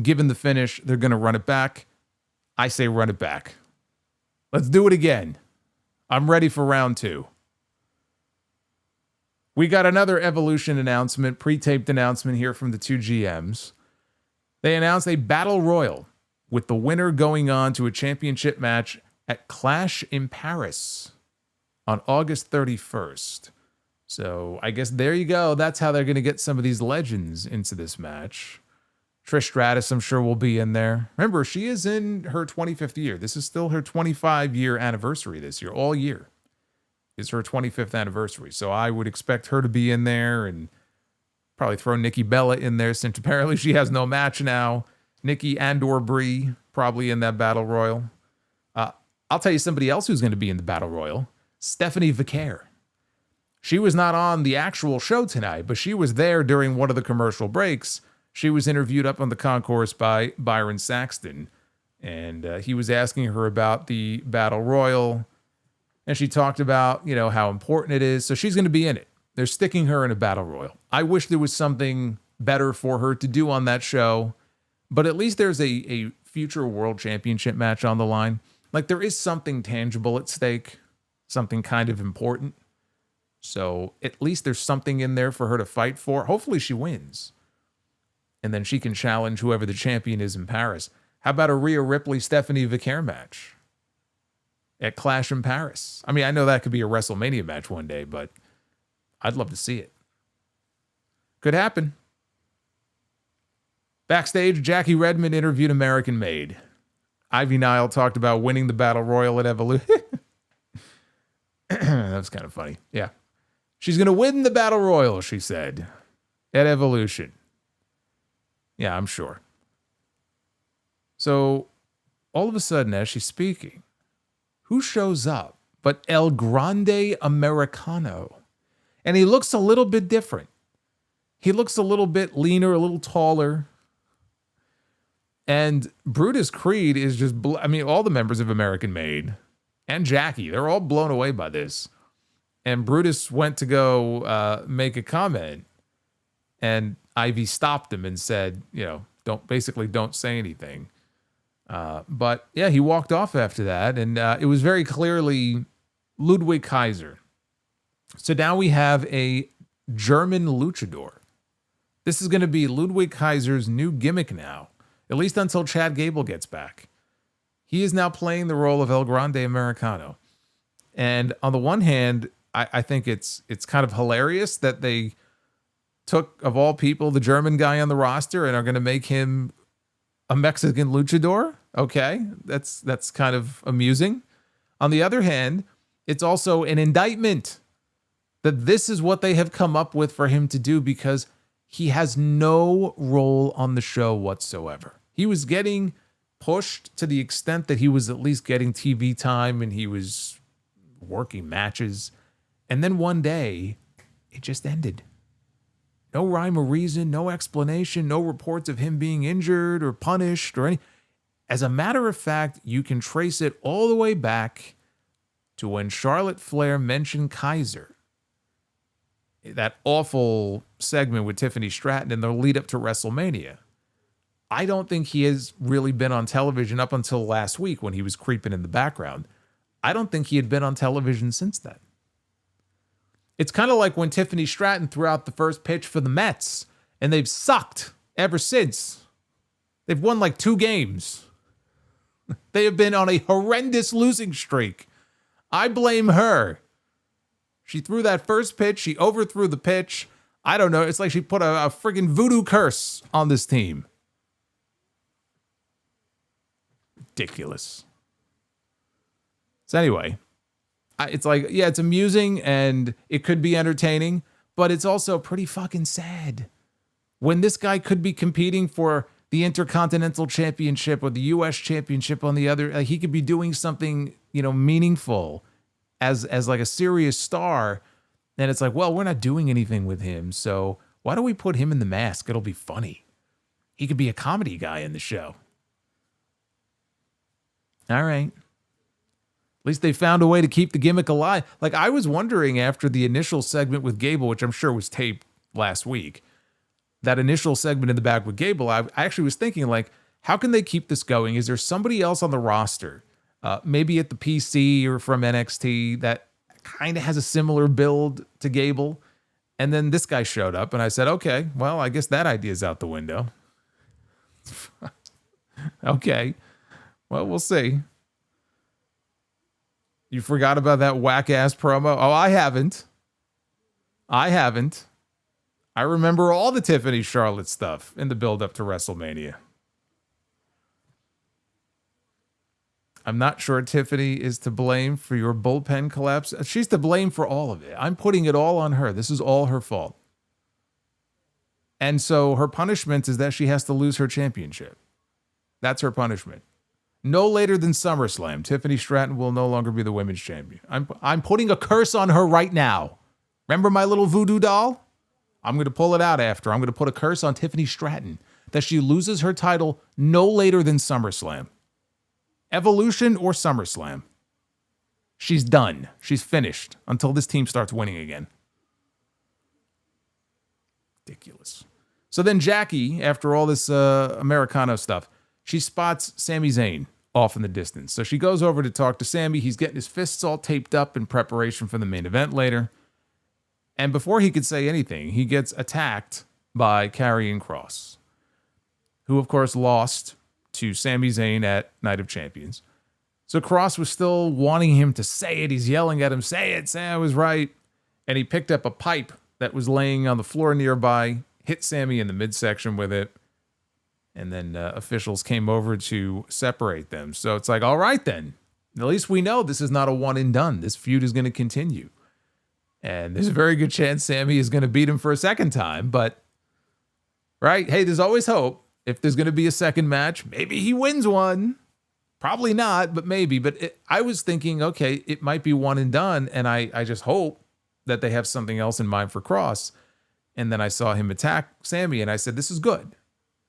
Given the finish, they're going to run it back. I say run it back. Let's do it again. I'm ready for round 2. We got another Evolution announcement, pre-taped announcement here from the 2 GMs. They announced a battle royal with the winner going on to a championship match at Clash in Paris on August 31st. So I guess there you go. That's how they're going to get some of these legends into this match. Trish Stratus, I'm sure, will be in there. Remember, she is in her 25th year. This is still her 25-year anniversary this year. All year is her 25th anniversary. So I would expect her to be in there and probably throw Nikki Bella in there since apparently she has no match now. Nikki and/or Brie probably in that battle royal. I'll tell you somebody else who's going to be in the battle royal. Stephanie Vicaire. She was not on the actual show tonight, but she was there during one of the commercial breaks. She was interviewed up on the concourse by Byron Saxton, and he was asking her about the battle royal, and she talked about, you know, how important it is. So she's going to be in it. They're sticking her in a battle royal. I wish there was something better for her to do on that show, but at least there's a future world championship match on the line. Like, there is something tangible at stake, something kind of important. So at least there's something in there for her to fight for. Hopefully she wins. And then she can challenge whoever the champion is in Paris. How about a Rhea Ripley, Stephanie Vicaire match at Clash in Paris? I mean, I know that could be a WrestleMania match one day, but I'd love to see it. Could happen. Backstage, Jackie Redmond interviewed American Made. Ivy Nile talked about winning the Battle Royal at Evolution. That was kind of funny. Yeah. She's going to win the Battle Royal, she said, at Evolution. Yeah, I'm sure. So, all of a sudden, as she's speaking, who shows up but El Grande Americano? And he looks a little bit different. He looks a little bit leaner, a little taller. And Brutus Creed is just, I mean, all the members of American Made and Jackie, they're all blown away by this. And Brutus went to go make a comment, and Ivy stopped him and said, don't say anything. But yeah, he walked off after that, and it was very clearly Ludwig Kaiser. So now we have a German luchador. This is going to be Ludwig Kaiser's new gimmick now, at least until Chad Gable gets back. He is now playing the role of El Grande Americano. And on the one hand, I think it's kind of hilarious that they took, of all people, the German guy on the roster and are going to make him a Mexican luchador. Okay, that's kind of amusing. On the other hand, it's also an indictment that this is what they have come up with for him to do, because he has no role on the show whatsoever. He was getting pushed to the extent that he was at least getting TV time and he was working matches. And then one day, it just ended. No rhyme or reason, no explanation, no reports of him being injured or punished or any. As a matter of fact, you can trace it all the way back to when Charlotte Flair mentioned Kaiser. That awful segment with Tiffany Stratton in the lead up to WrestleMania. I don't think he has really been on television up until last week when he was creeping in the background. I don't think he had been on television since then. It's kind of like when Tiffany Stratton threw out the first pitch for the Mets, and they've sucked ever since. They've won like 2 games. They have been on a horrendous losing streak. I blame her. She threw that first pitch. She overthrew the pitch. I don't know. It's like she put a friggin' voodoo curse on this team. Ridiculous. So anyway, it's like, yeah, it's amusing and it could be entertaining, but it's also pretty fucking sad. When this guy could be competing for the Intercontinental Championship or the U.S. Championship on the other, like he could be doing something, meaningful as like a serious star. And it's like, well, we're not doing anything with him, so why don't we put him in the mask? It'll be funny. He could be a comedy guy in the show. All right. At least they found a way to keep the gimmick alive. Like, I was wondering after the initial segment with Gable, which I'm sure was taped last week, that initial segment in the back with Gable, I actually was thinking, like, how can they keep this going? Is there somebody else on the roster, maybe at the PC or from NXT, that kind of has a similar build to Gable? And then this guy showed up, and I said, okay, well, I guess that idea's out the window. Okay. Well, we'll see. You forgot about that whack-ass promo? Oh, I haven't. I remember all the Tiffany Charlotte stuff in the build-up to WrestleMania. I'm not sure Tiffany is to blame for your bullpen collapse. She's to blame for all of it. I'm putting it all on her. This is all her fault. And so her punishment is that she has to lose her championship. That's her punishment. No later than SummerSlam, Tiffany Stratton will no longer be the women's champion. I'm putting a curse on her right now. Remember my little voodoo doll? I'm going to pull it out after. I'm going to put a curse on Tiffany Stratton that she loses her title no later than SummerSlam. Evolution or SummerSlam. She's done. She's finished until this team starts winning again. Ridiculous. So then Jackie, after all this Americano stuff, she spots Sami Zayn off in the distance. So she goes over to talk to Sami. He's getting his fists all taped up in preparation for the main event later. And before he could say anything, he gets attacked by Karrion Kross, who, of course, lost to Sami Zayn at Night of Champions. So Kross was still wanting him to say it. He's yelling at him, say I was right. And he picked up a pipe that was laying on the floor nearby, hit Sami in the midsection with it. And then officials came over to separate them. So it's like, all right, then. At least we know this is not a one and done. This feud is going to continue. And there's a very good chance Sami is going to beat him for a second time. But, right, hey, there's always hope. If there's going to be a second match, maybe he wins one. Probably not, but maybe. But I was thinking, okay, it might be one and done. And I just hope that they have something else in mind for Kross. And then I saw him attack Sami, and I said, this is good.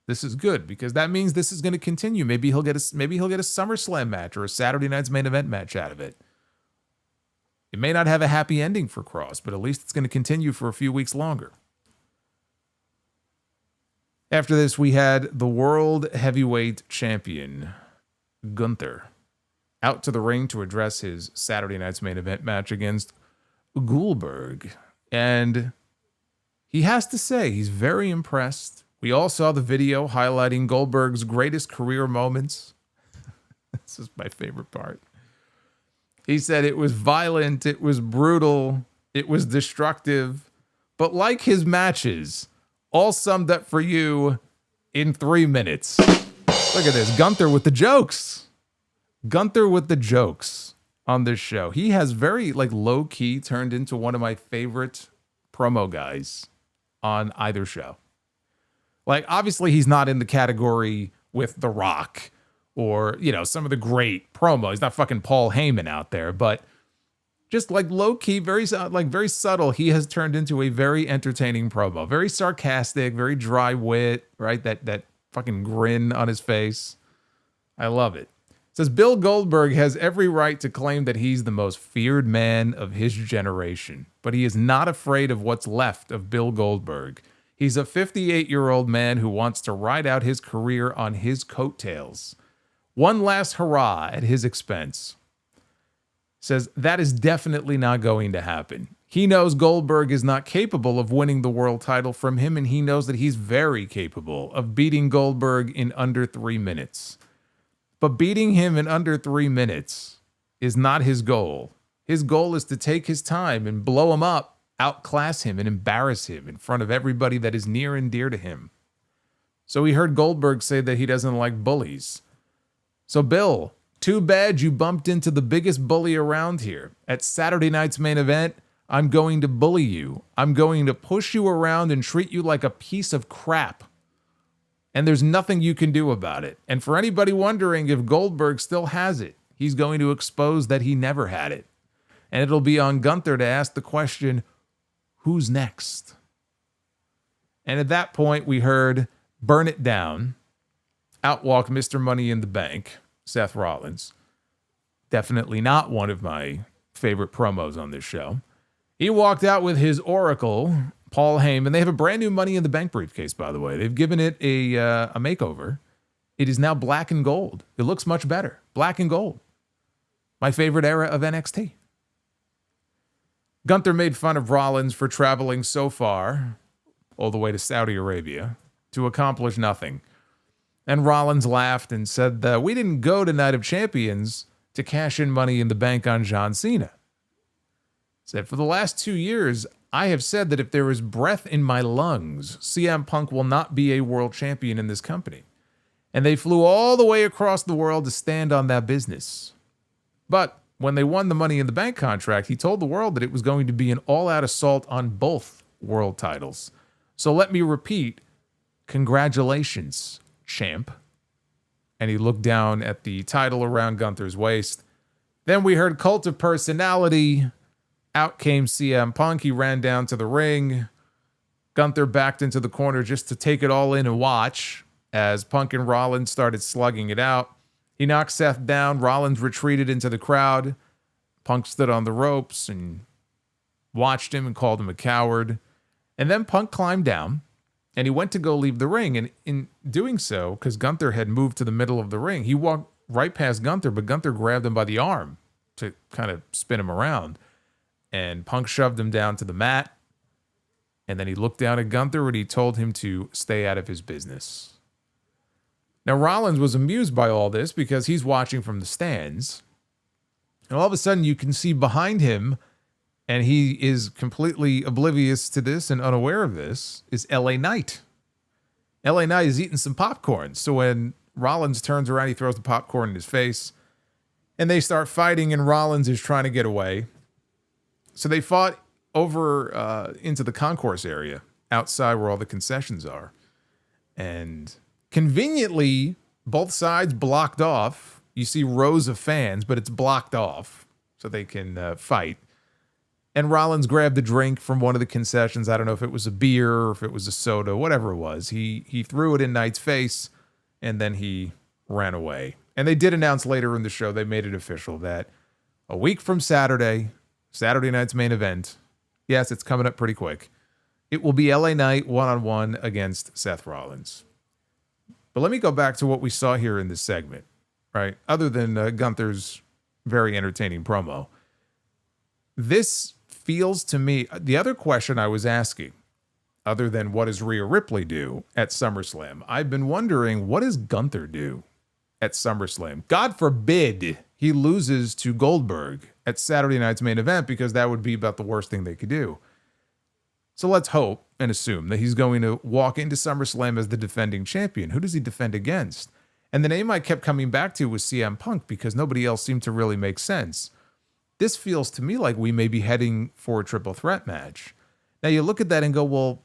This is good because that means this is going to continue. Maybe he'll get a SummerSlam match or a Saturday Night's Main Event match out of it. It may not have a happy ending for Cross, but at least it's going to continue for a few weeks longer. After this, we had the World Heavyweight Champion, Gunther, out to the ring to address his Saturday Night's Main Event match against Goldberg. And he has to say, he's very impressed. We all saw the video highlighting Goldberg's greatest career moments. This is my favorite part. He said it was violent, it was brutal, it was destructive, but like his matches, all summed up for you in 3 minutes. Look at this, Gunther with the jokes. Gunther with the jokes on this show. He has very low-key turned into one of my favorite promo guys on either show. Obviously he's not in the category with The Rock or, some of the great promos. He's not fucking Paul Heyman out there, but just low-key, very subtle, he has turned into a very entertaining promo. Very sarcastic, very dry wit, right? That fucking grin on his face. I love it. It says, Bill Goldberg has every right to claim that he's the most feared man of his generation, but he is not afraid of what's left of Bill Goldberg. He's a 58-year-old man who wants to ride out his career on his coattails. One last hurrah at his expense. Says that is definitely not going to happen. He knows Goldberg is not capable of winning the world title from him, and he knows that he's very capable of beating Goldberg in under 3 minutes. But beating him in under 3 minutes is not his goal. His goal is to take his time and blow him up, outclass him, and embarrass him in front of everybody that is near and dear to him. So we heard Goldberg say that he doesn't like bullies. So Bill, too bad you bumped into the biggest bully around here. At Saturday Night's Main Event, I'm going to bully you. I'm going to push you around and treat you like a piece of crap. And there's nothing you can do about it. And for anybody wondering if Goldberg still has it, he's going to expose that he never had it. And it'll be on Gunther to ask the question, who's next? And at that point, we heard Burn It Down, outwalk Mr. Money in the Bank, Seth Rollins. Definitely not one of my favorite promos on this show. He walked out with his Oracle, Paul Heyman. They have a brand new Money in the Bank briefcase, by the way. They've given it a makeover. It is now black and gold. It looks much better. Black and gold. My favorite era of NXT. Gunther made fun of Rollins for traveling so far, all the way to Saudi Arabia, to accomplish nothing. And Rollins laughed and said that we didn't go to Night of Champions to cash in Money in the Bank on John Cena. Said, for the last 2 years, I have said that if there is breath in my lungs, CM Punk will not be a world champion in this company. And they flew all the way across the world to stand on that business. But when they won the Money in the Bank contract, he told the world that it was going to be an all-out assault on both world titles. So let me repeat, congratulations, champ. And he looked down at the title around Gunther's waist. Then we heard Cult of Personality. Out came CM Punk. He ran down to the ring. Gunther backed into the corner just to take it all in and watch as Punk and Rollins started slugging it out. He knocked Seth down. Rollins retreated into the crowd. Punk stood on the ropes and watched him and called him a coward. And then Punk climbed down and he went to go leave the ring. And in doing so, because Gunther had moved to the middle of the ring, he walked right past Gunther, but Gunther grabbed him by the arm to kind of spin him around. And Punk shoved him down to the mat. And then he looked down at Gunther and he told him to stay out of his business. Now, Rollins was amused by all this because he's watching from the stands. And all of a sudden, you can see behind him, and he is completely oblivious to this and unaware of this, is LA Knight. LA Knight is eating some popcorn. So when Rollins turns around, he throws the popcorn in his face. And they start fighting, and Rollins is trying to get away. So they fought over into the concourse area outside where all the concessions are. And conveniently, both sides blocked off. You see rows of fans, but it's blocked off so they can fight. And Rollins grabbed a drink from one of the concessions. I don't know if it was a beer or if it was a soda, whatever it was. He threw it in Knight's face, and then he ran away. And they did announce later in the show, they made it official that a week from Saturday night's main event, yes, it's coming up pretty quick, it will be LA Knight one-on-one against Seth Rollins. But let me go back to what we saw here in this segment, right? Other than Gunther's very entertaining promo. This feels to me, the other question I was asking, other than what does Rhea Ripley do at SummerSlam, I've been wondering, what does Gunther do at SummerSlam? God forbid he loses to Goldberg at Saturday night's main event, because that would be about the worst thing they could do. So let's hope and assume that he's going to walk into SummerSlam as the defending champion. Who does he defend against? And the name I kept coming back to was CM Punk, because nobody else seemed to really make sense. This feels to me like we may be heading for a triple threat match. Now you look at that and go, well,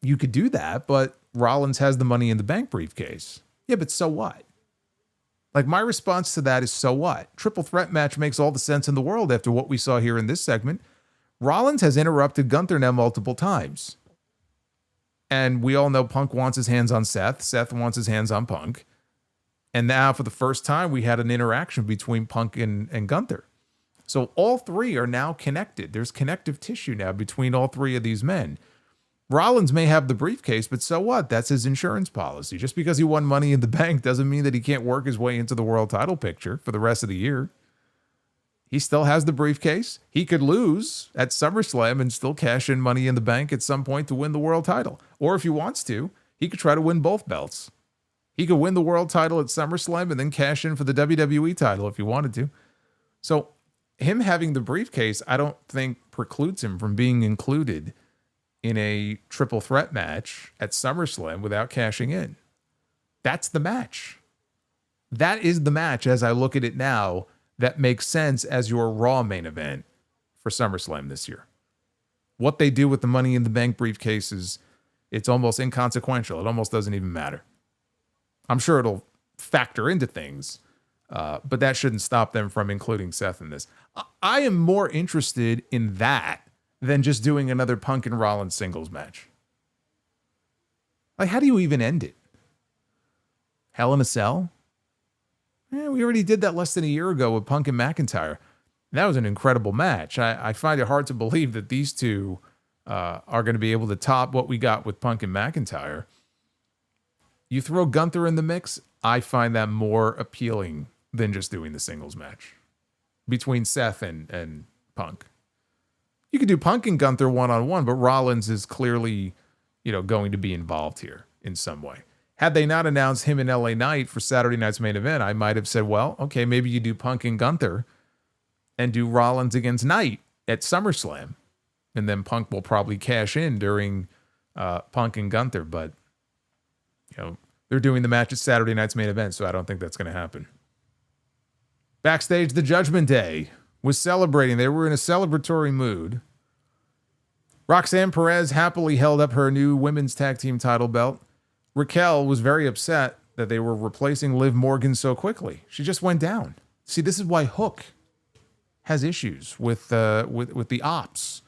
you could do that, but Rollins has the Money in the Bank briefcase. Yeah, but so what? Like, my response to that is, so what? Triple threat match makes all the sense in the world after what we saw here in this segment. Rollins has interrupted Gunther now multiple times. And we all know Punk wants his hands on Seth. Seth wants his hands on Punk. And now for the first time, we had an interaction between Punk and Gunther. So all three are now connected. There's connective tissue now between all three of these men. Rollins may have the briefcase, but so what? That's his insurance policy. Just because he won Money in the Bank doesn't mean that he can't work his way into the world title picture for the rest of the year. He still has the briefcase. He could lose at SummerSlam and still cash in Money in the Bank at some point to win the world title. Or if he wants to, he could try to win both belts. He could win the world title at SummerSlam and then cash in for the WWE title if he wanted to. So him having the briefcase, I don't think precludes him from being included in a triple threat match at SummerSlam without cashing in. That's the match. That is the match, as I look at it now, that makes sense as your Raw main event for SummerSlam this year. What they do with the Money in the Bank briefcases, it's almost inconsequential. It almost doesn't even matter. I'm sure it'll factor into things, but that shouldn't stop them from including Seth in this. I am more interested in that than just doing another Punk and Rollins singles match. Like, how do you even end it? Hell in a Cell? We already did that less than a year ago with Punk and McIntyre. That was an incredible match. I find it hard to believe that these two are going to be able to top what we got with Punk and McIntyre. You throw Gunther in the mix, I find that more appealing than just doing the singles match between Seth and Punk. You could do Punk and Gunther one-on-one, but Rollins is clearly, going to be involved here in some way. Had they not announced him in LA Knight for Saturday night's main event, I might have said, well, okay, maybe you do Punk and Gunther and do Rollins against Knight at SummerSlam. And then Punk will probably cash in during Punk and Gunther. But, they're doing the match at Saturday night's main event, so I don't think that's going to happen. Backstage, the Judgment Day was celebrating. They were in a celebratory mood. Roxanne Perez happily held up her new women's tag team title belt. Raquel was very upset that they were replacing Liv Morgan so quickly. She just went down. See, this is why Hook has issues with the ops,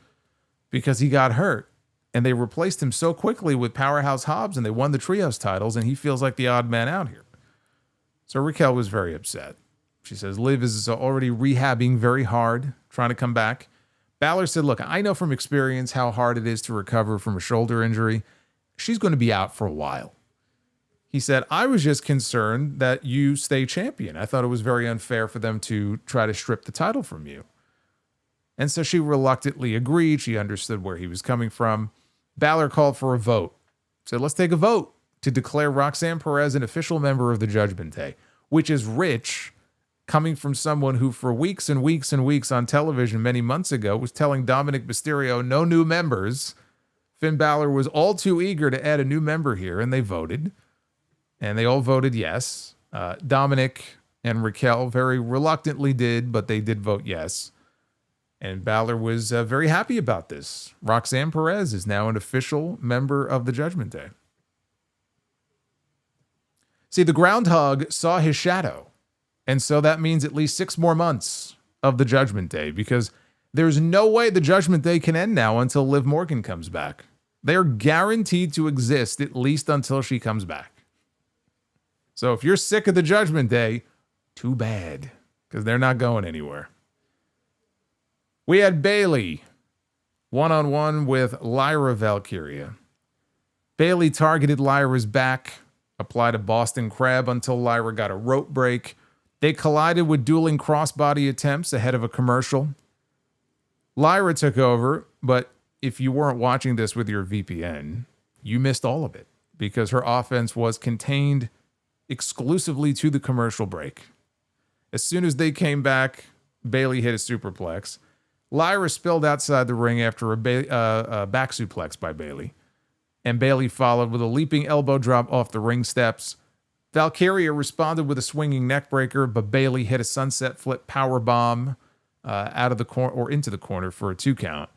because he got hurt and they replaced him so quickly with Powerhouse Hobbs and they won the trios titles and he feels like the odd man out here. So Raquel was very upset. She says Liv is already rehabbing very hard, trying to come back. Balor said, look, I know from experience how hard it is to recover from a shoulder injury. She's going to be out for a while. He said, I was just concerned that you stay champion. I thought it was very unfair for them to try to strip the title from you. And so she reluctantly agreed. She understood where he was coming from. Balor called for a vote. Said, let's take a vote to declare Roxanne Perez an official member of the Judgment Day, which is rich, coming from someone who for weeks and weeks and weeks on television many months ago was telling Dominic Mysterio no new members. Finn Balor was all too eager to add a new member here, and they voted. And they all voted yes. Dominic and Raquel very reluctantly did, but they did vote yes. And Balor was very happy about this. Roxanne Perez is now an official member of the Judgment Day. See, the groundhog saw his shadow. And so that means at least 6 more months of the Judgment Day, because There's no way the Judgment Day can end now until Liv Morgan comes back. They're guaranteed to exist at least until she comes back. So if you're sick of the Judgment Day, too bad, because they're not going anywhere. We had Bayley one-on-one with Lyra Valkyria. Bayley targeted Lyra's back, applied a Boston Crab until Lyra got a rope break. They collided with dueling crossbody attempts ahead of a commercial. Lyra took over, but if you weren't watching this with your VPN, you missed all of it because her offense was contained exclusively to the commercial break. As soon as they came back, Bayley hit a superplex. Lyra spilled outside the ring after a back suplex by Bayley, and Bayley followed with a leaping elbow drop off the ring steps. Valkyria responded with a swinging neckbreaker, but Bayley hit a sunset flip power bomb out of the corner or into the corner for a 2 count.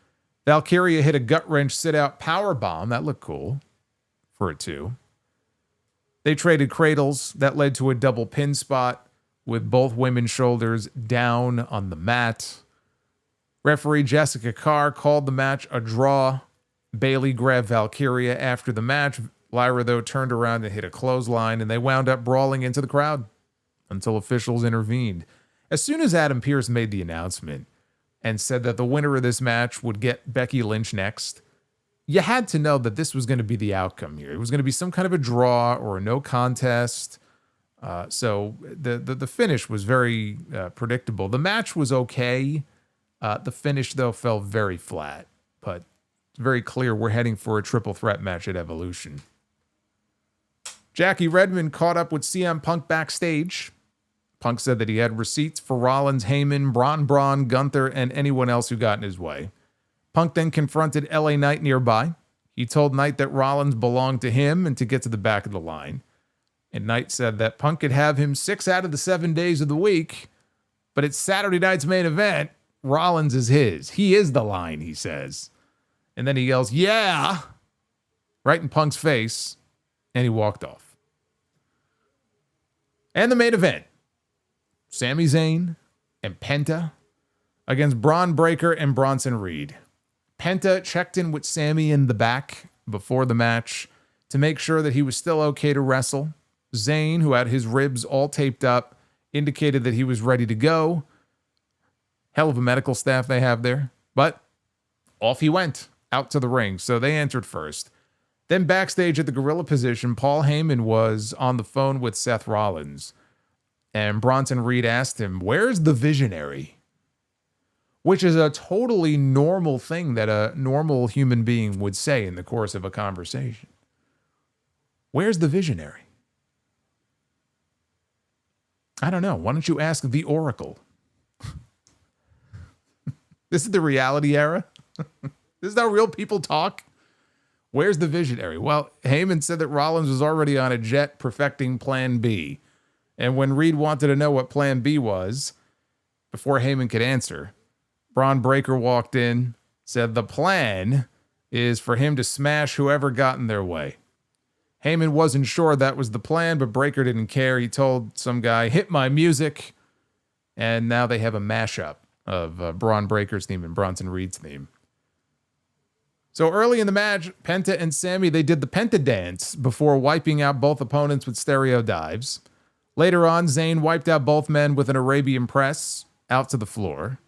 Valkyria hit a gut wrench sit out power bomb that looked cool for a 2. They traded cradles that led to a double pin spot with both women's shoulders down on the mat. Referee Jessica Carr called the match a draw. Bayley grabbed Valkyria after the match. Lyra, though, turned around and hit a clothesline, and they wound up brawling into the crowd until officials intervened. As soon as Adam Pearce made the announcement and said that the winner of this match would get Becky Lynch next, you had to know that this was going to be the outcome here. It was going to be some kind of a draw or a no contest. So the finish was very predictable. The match was okay. The finish, though, fell very flat. But it's very clear we're heading for a triple threat match at Evolution. Jackie Redmond caught up with CM Punk backstage. Punk said that he had receipts for Rollins, Heyman, Bron, Gunther, and anyone else who got in his way. Punk then confronted LA Knight nearby. He told Knight that Rollins belonged to him and to get to the back of the line. And Knight said that Punk could have him 6 out of the 7 days of the week, but it's Saturday night's main event. Rollins is his. He is the line, he says. And then he yells, "Yeah!" right in Punk's face, and he walked off. And the main event, Sami Zayn and Penta against Bron Breakker and Bronson Reed. Penta checked in with Sami in the back before the match to make sure that he was still okay to wrestle. Zayn, who had his ribs all taped up, indicated that he was ready to go. Hell of a medical staff they have there. But off he went, out to the ring. So they entered first. Then backstage at the gorilla position, Paul Heyman was on the phone with Seth Rollins. And Bronson Reed asked him, "Where's the visionary?" Which is a totally normal thing that a normal human being would say in the course of a conversation. Where's the visionary? I don't know. Why don't you ask the Oracle? This is the reality era. This is how real people talk. Where's the visionary? Well, Heyman said that Rollins was already on a jet perfecting Plan B. And when Reed wanted to know what Plan B was, before Heyman could answer, Bron Breakker walked in, said the plan is for him to smash whoever got in their way. Heyman wasn't sure that was the plan, but Breakker didn't care. He told some guy, "Hit my music." And now they have a mashup of Bron Breakker's theme and Bronson Reed's theme. So early in the match, Penta and Sami, they did the Penta dance before wiping out both opponents with stereo dives. Later on, Zayn wiped out both men with an Arabian press out to the floor.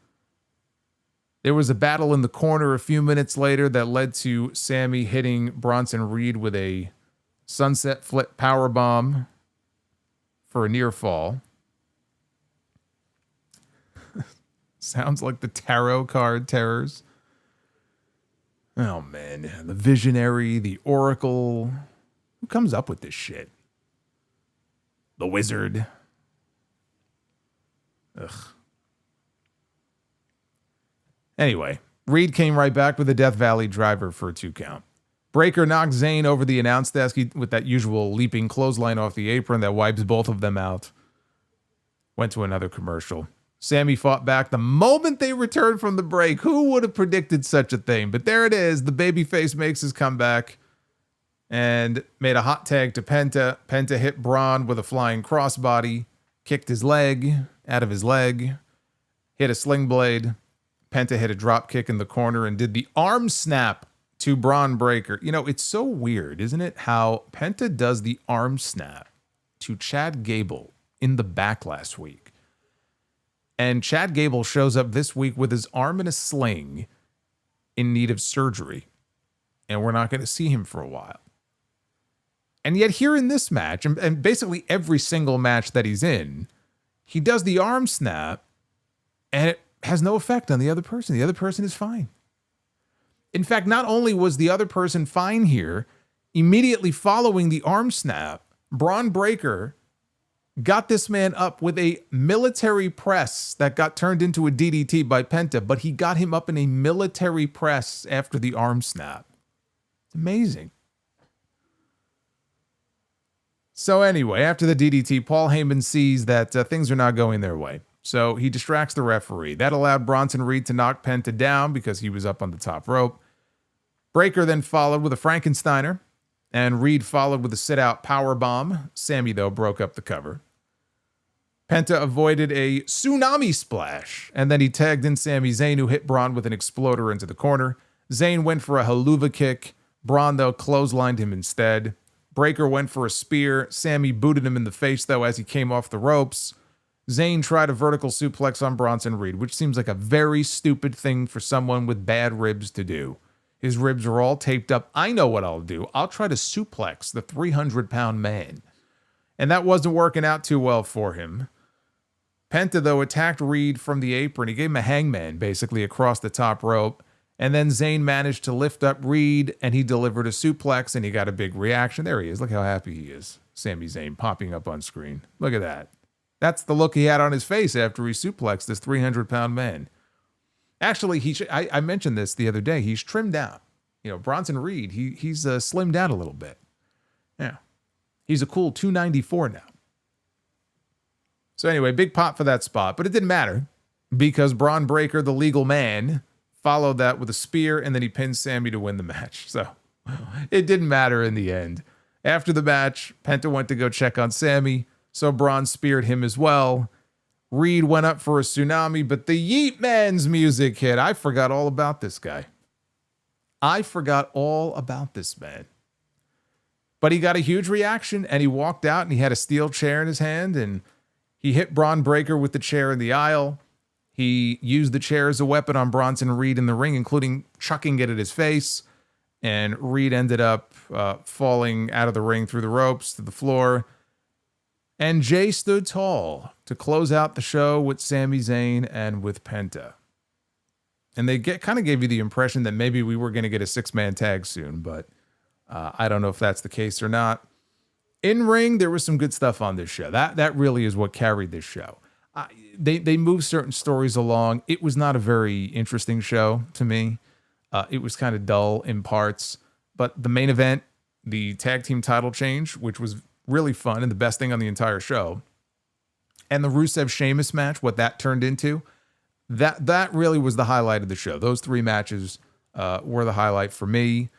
There was a battle in the corner a few minutes later that led to Sami hitting Bronson Reed with a sunset flip powerbomb for a near fall. Sounds like the tarot card terrors. Oh, man. The visionary, the oracle. Who comes up with this shit? The wizard. Ugh. Anyway, Reed came right back with a Death Valley driver for a 2 count. Breakker knocked Zayn over the announce desk with that usual leaping clothesline off the apron that wipes both of them out. Went to another commercial. Sami fought back the moment they returned from the break. Who would have predicted such a thing? But there it is. The babyface makes his comeback and made a hot tag to Penta. Penta hit Bron with a flying crossbody, kicked his leg out of his leg, hit a sling blade. Penta hit a drop kick in the corner and did the arm snap to Braun Breaker. You know, it's so weird, isn't it? How Penta does the arm snap to Chad Gable in the back last week. And Chad Gable shows up this week with his arm in a sling in need of surgery. And we're not going to see him for a while. And yet here in this match, and basically every single match that he's in, he does the arm snap and it has no effect on the other person. The other person is fine. In fact, not only was the other person fine here, immediately following the arm snap, Braun Breaker got this man up with a military press that got turned into a DDT by Penta, but he got him up in a military press after the arm snap. It's amazing. So anyway, after the DDT, Paul Heyman sees that things are not going their way. So he distracts the referee. That allowed Bronson Reed to knock Penta down because he was up on the top rope. Breaker then followed with a Frankensteiner, and Reed followed with a sit-out powerbomb. Sami, though, broke up the cover. Penta avoided a tsunami splash, and then he tagged in Sami Zayn, who hit Bron with an exploder into the corner. Zayn went for a haluva kick. Bron, though, clotheslined him instead. Breaker went for a spear. Sami booted him in the face, though, as he came off the ropes. Zayn tried a vertical suplex on Bronson Reed, which seems like a very stupid thing for someone with bad ribs to do. His ribs are all taped up. I know what I'll do. I'll try to suplex the 300-pound man. And that wasn't working out too well for him. Penta, though, attacked Reed from the apron. He gave him a hangman, basically, across the top rope. And then Zayn managed to lift up Reed, and he delivered a suplex, and he got a big reaction. There he is. Look how happy he is. Sami Zayn popping up on screen. Look at that. That's the look he had on his face after he suplexed this 300-pound man. Actually, I mentioned this the other day. He's trimmed down. You know, Bronson Reed, he's slimmed down a little bit. Yeah. He's a cool 294 now. So anyway, big pop for that spot. But it didn't matter because Braun Breaker, the legal man, followed that with a spear, and then he pinned Sami to win the match. So it didn't matter in the end. After the match, Penta went to go check on Sami, so Braun speared him as well. Reed went up for a tsunami, but the Yeet Man's music hit. I forgot all about this guy. I forgot all about this man. But he got a huge reaction, and he walked out, and he had a steel chair in his hand, and he hit Braun Breaker with the chair in the aisle. He used the chair as a weapon on Bronson Reed in the ring, including chucking it at his face. And Reed ended up falling out of the ring through the ropes to the floor. And Jay stood tall to close out the show with Sami Zayn and with Penta. And they kind of gave you the impression that maybe we were going to get a 6-man tag soon, but I don't know if that's the case or not. In ring, there was some good stuff on this show. That really is what carried this show. They moved certain stories along. It was not a very interesting show to me. It was kind of dull in parts. But the main event, the tag team title change, which was really fun and the best thing on the entire show, and the Rusev Sheamus match, what that turned into, that really was the highlight of the show. Those 3 matches were the highlight for me.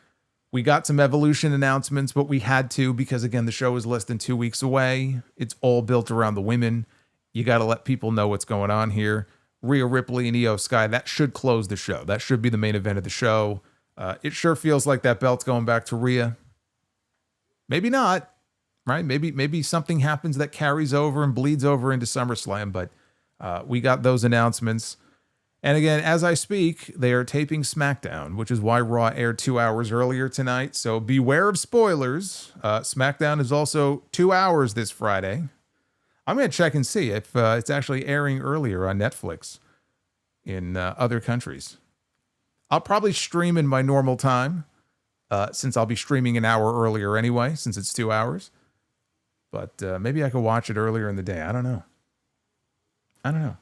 We got some Evolution announcements, but we had to because, again, the show is less than 2 weeks away. It's all built around the women. You got to let people know what's going on here. Rhea Ripley and Io Sky, that should close the show. That should be the main event of the show. It sure feels like that belt's going back to Rhea. Maybe not, right? Maybe something happens that carries over and bleeds over into SummerSlam, but we got those announcements. And again, as I speak, they are taping SmackDown, which is why Raw aired 2 hours earlier tonight. So beware of spoilers. SmackDown is also 2 hours this Friday. I'm going to check and see if it's actually airing earlier on Netflix in other countries. I'll probably stream in my normal time, since I'll be streaming an hour earlier anyway, since it's 2 hours. But maybe I could watch it earlier in the day. I don't know.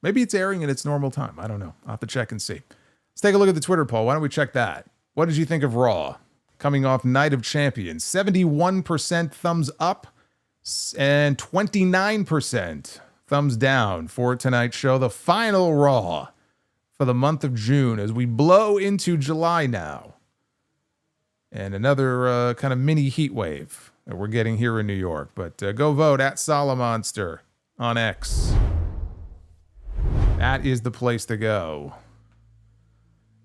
Maybe it's airing in its normal time. I don't know. I'll have to check and see. Let's take a look at the Twitter poll. Why don't we check that? What did you think of Raw? Coming off Night of Champions. 71% thumbs up and 29% thumbs down for tonight's show. The final Raw for the month of June as we blow into July now. And another kind of mini heat wave that we're getting here in New York. But go vote at Solomonster on X. That is the place to go.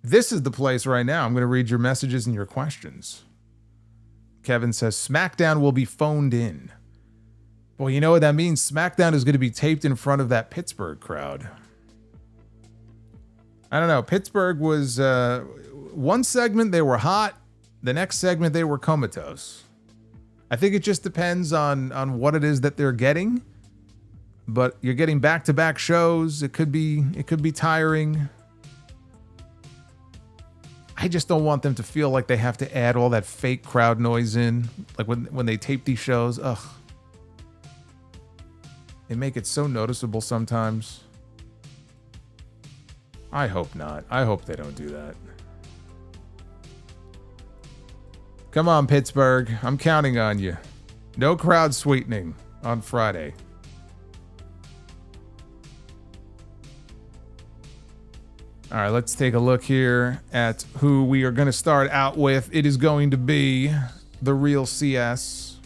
This is the place right now. I'm going to read your messages and your questions. Kevin says, SmackDown will be phoned in. Well, you know what that means? SmackDown is going to be taped in front of that Pittsburgh crowd. I don't know. Pittsburgh was one segment they were hot. The next segment they were comatose. I think it just depends on what it is that they're getting. But you're getting back-to-back shows. It could be tiring. I just don't want them to feel like they have to add all that fake crowd noise in. Like when they tape these shows. Ugh. They make it so noticeable sometimes. I hope not. I hope they don't do that. Come on, Pittsburgh. I'm counting on you. No crowd sweetening on Friday. All right, let's take a look here at who we are going to start out with. It is going to be the real CS.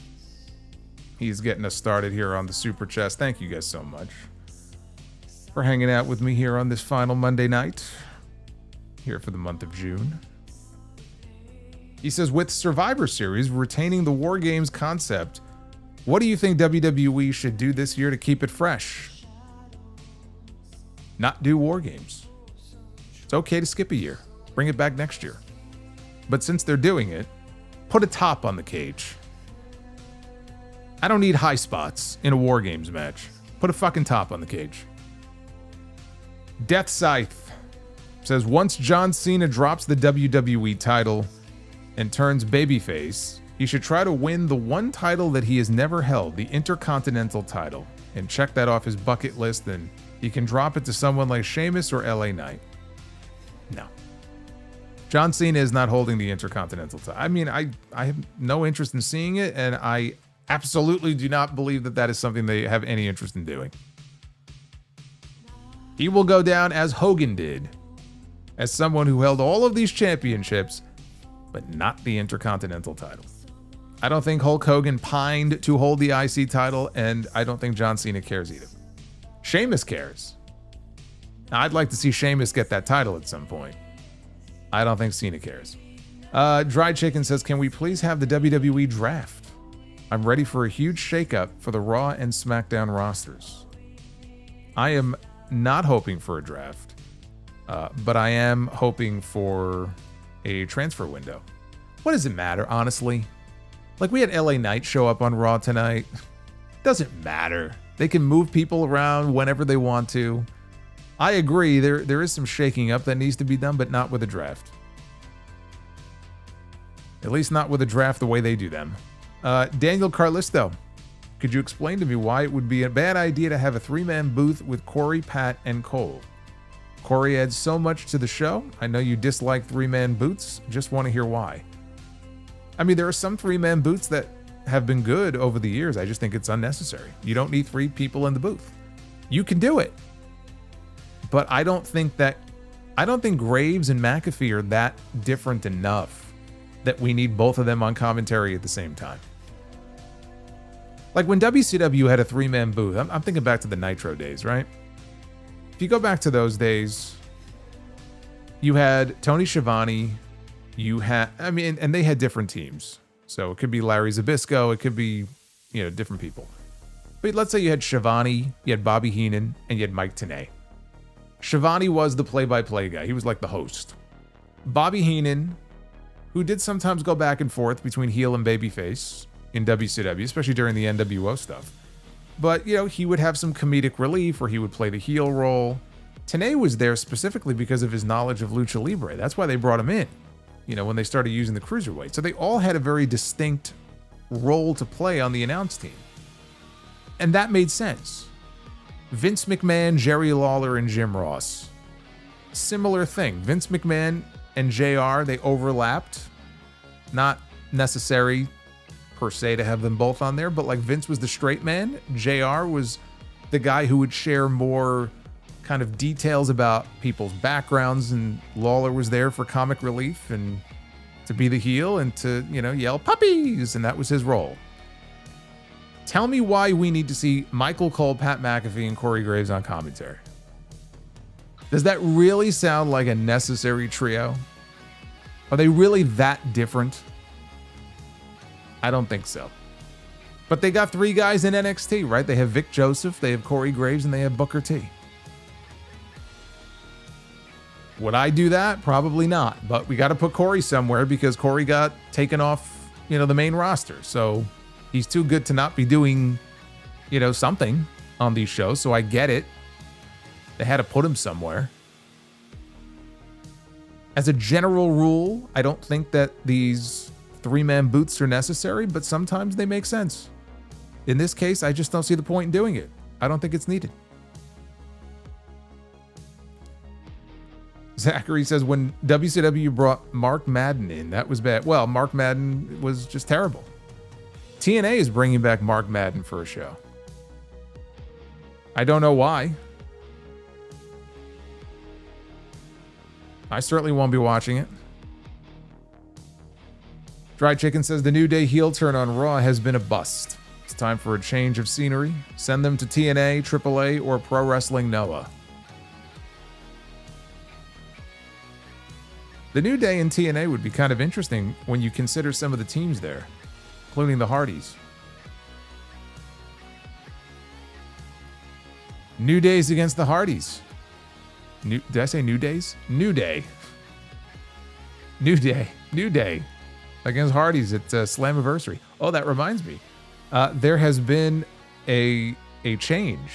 He's getting us started here on the Super Chats. Thank you guys so much for hanging out with me here on this final Monday night, here for the month of June. He says, with Survivor Series retaining the War Games concept, what do you think WWE should do this year to keep it fresh? Not do War Games. It's okay to skip a year. Bring it back next year. But since they're doing it, put a top on the cage. I don't need high spots in a War Games match. Put a fucking top on the cage. Death Scythe says, once John Cena drops the WWE title and turns babyface, he should try to win the one title that he has never held, the Intercontinental title, and check that off his bucket list, and he can drop it to someone like Sheamus or LA Knight. No. John Cena is not holding the Intercontinental title. I mean, I have no interest in seeing it, and I absolutely do not believe that that is something they have any interest in doing. He will go down as Hogan did, as someone who held all of these championships, but not the Intercontinental title. I don't think Hulk Hogan pined to hold the IC title, and I don't think John Cena cares either. Sheamus cares. I'd like to see Sheamus get that title at some point. I don't think Cena cares. Dry Chicken says, can we please have the WWE draft? I'm ready for a huge shakeup for the Raw and SmackDown rosters. I am not hoping for a draft, but I am hoping for a transfer window. What does it matter, honestly? Like, we had LA Knight show up on Raw tonight. Doesn't matter. They can move people around whenever they want to. I agree, there is some shaking up that needs to be done, but not with a draft. At least not with a draft the way they do them. Daniel Carlisto, could you explain to me why it would be a bad idea to have a three-man booth with Corey, Pat, and Cole? Corey adds so much to the show. I know you dislike three-man booths. Just want to hear why. I mean, there are some three-man booths that have been good over the years. I just think it's unnecessary. You don't need three people in the booth. You can do it. But I don't think Graves and McAfee are that different enough that we need both of them on commentary at the same time. Like when WCW had a three-man booth, I'm thinking back to the Nitro days, right? If you go back to those days, you had Tony Schiavone, and they had different teams. So it could be Larry Zbyszko, it could be, different people. But let's say you had Schiavone, you had Bobby Heenan, and you had Mike Tenay. Schiavone was the play-by-play guy. He was like the host. Bobby Heenan, who did sometimes go back and forth between heel and babyface in WCW, especially during the NWO stuff. But, he would have some comedic relief or he would play the heel role. Tenay was there specifically because of his knowledge of Lucha Libre. That's why they brought him in, when they started using the Cruiserweight. So they all had a very distinct role to play on the announce team. And that made sense. Vince McMahon, Jerry Lawler, and Jim Ross. Similar thing. Vince McMahon and JR, they overlapped. Not necessary per se to have them both on there, but like Vince was the straight man. JR was the guy who would share more kind of details about people's backgrounds, and Lawler was there for comic relief and to be the heel and to, yell puppies, and that was his role. Tell me why we need to see Michael Cole, Pat McAfee, and Corey Graves on commentary. Does that really sound like a necessary trio? Are they really that different? I don't think so. But they got 3 guys in NXT, right? They have Vic Joseph, they have Corey Graves, and they have Booker T. Would I do that? Probably not. But we got to put Corey somewhere because Corey got taken off, the main roster. So he's too good to not be doing, something on these shows. So I get it. They had to put him somewhere. As a general rule, I don't think that these 3-man boots are necessary, but sometimes they make sense. In this case, I just don't see the point in doing it. I don't think it's needed. Zachary says, when WCW brought Mark Madden in, that was bad. Well, Mark Madden was just terrible. TNA is bringing back Mark Madden for a show. I don't know why. I certainly won't be watching it. Dry Chicken says, the New Day heel turn on Raw has been a bust. It's time for a change of scenery. Send them to TNA, AAA, or Pro Wrestling Noah. The New Day in TNA would be kind of interesting when you consider some of the teams there, including the Hardys. New Days against the Hardys. Did I say New Days? New Day. New Day. New Day against Hardys at Slammiversary. Oh, that reminds me. There has been a change.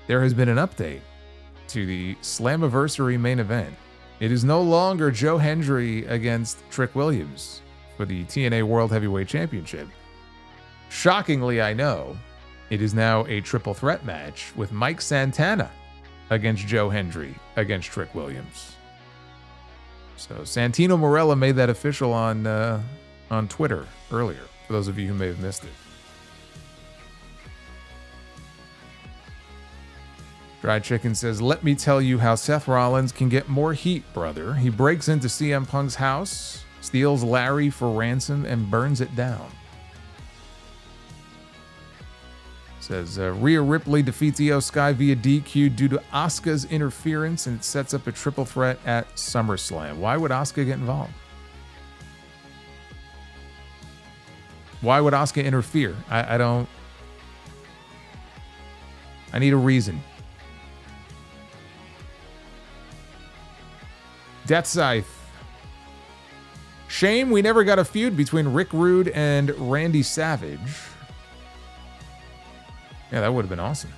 There has been an update to the Slammiversary main event. It is no longer Joe Hendry against Trick Williams for the TNA World Heavyweight Championship. Shockingly, I know, it is now a triple threat match with Mike Santana against Joe Hendry against Trick Williams. So Santino Marella made that official on Twitter earlier, for those of you who may have missed it. Dried Chicken says, let me tell you how Seth Rollins can get more heat, brother. He breaks into CM Punk's house, steals Larry for ransom, and burns it down. Says, Rhea Ripley defeats Io Sky via DQ due to Asuka's interference, and it sets up a triple threat at SummerSlam. Why would Asuka get involved? Why would Asuka interfere? I don't... I need a reason. Death Scythe. Shame we never got a feud between Rick Rude and Randy Savage. Yeah, that would have been awesome.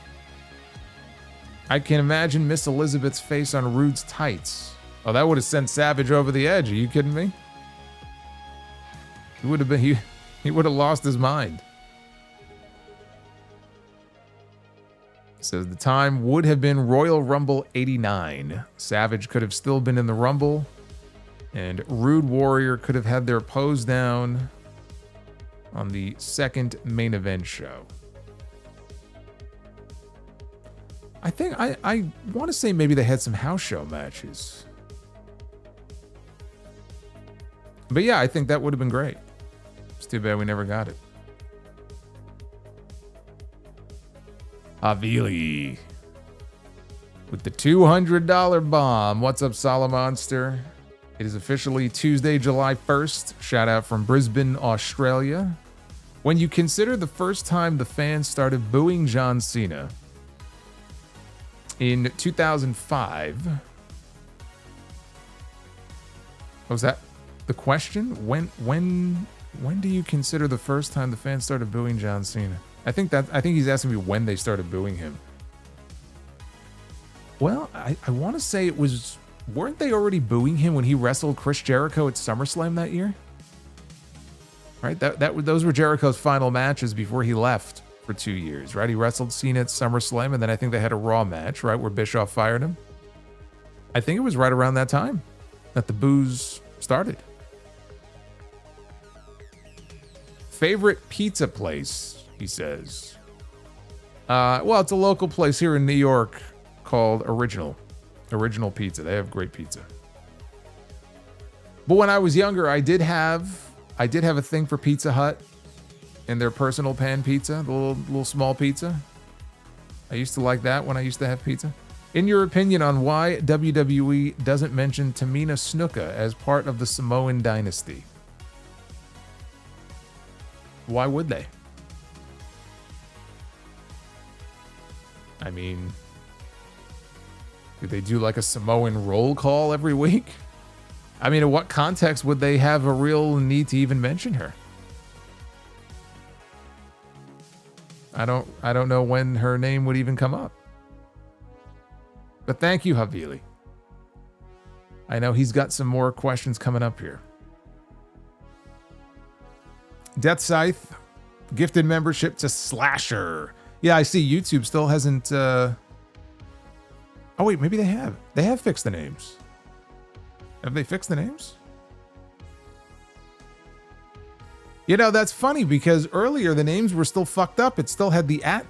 I can imagine Miss Elizabeth's face on Rude's tights. Oh, that would have sent Savage over the edge. Are you kidding me? He would have been he would have lost his mind. Says the time would have been Royal Rumble 89. Savage could have still been in the Rumble, and Rude Warrior could have had their pose down on the second main event show. I think I want to say maybe they had some house show matches. But yeah, I think that would have been great. It's too bad we never got it. Avili with the $200 bomb. What's up, Solomonster? It is officially Tuesday, July 1st. Shout out from Brisbane, Australia. When you consider the first time the fans started booing John Cena in 2005, was that the question? When do you consider the first time the fans started booing John Cena? I think he's asking me when they started booing him. Well, I want to say it was, weren't they already booing him when he wrestled Chris Jericho at SummerSlam that year? Right? Those were Jericho's final matches before he left for 2 years, right? He wrestled Cena at SummerSlam, and then I think they had a Raw match, right, where Bischoff fired him. I think it was right around that time that the boos started. Favorite pizza place, he says. Well, it's a local place here in New York called Original Pizza. They have great pizza. But when I was younger, I did have a thing for Pizza Hut and their personal pan pizza, the little small pizza. I used to like that when I used to have pizza. In your opinion on why WWE doesn't mention Tamina Snuka as part of the Samoan dynasty? Why would they? I mean, do they do like a Samoan roll call every week? I mean, in what context would they have a real need to even mention her? I don't know when her name would even come up. But thank you, Havili. I know he's got some more questions coming up here. Death Scythe, gifted membership to Slasher. Yeah, I see YouTube still hasn't... Oh, wait, maybe they have. They have fixed the names. Have they fixed the names? You know, that's funny because earlier the names were still fucked up. It still had the @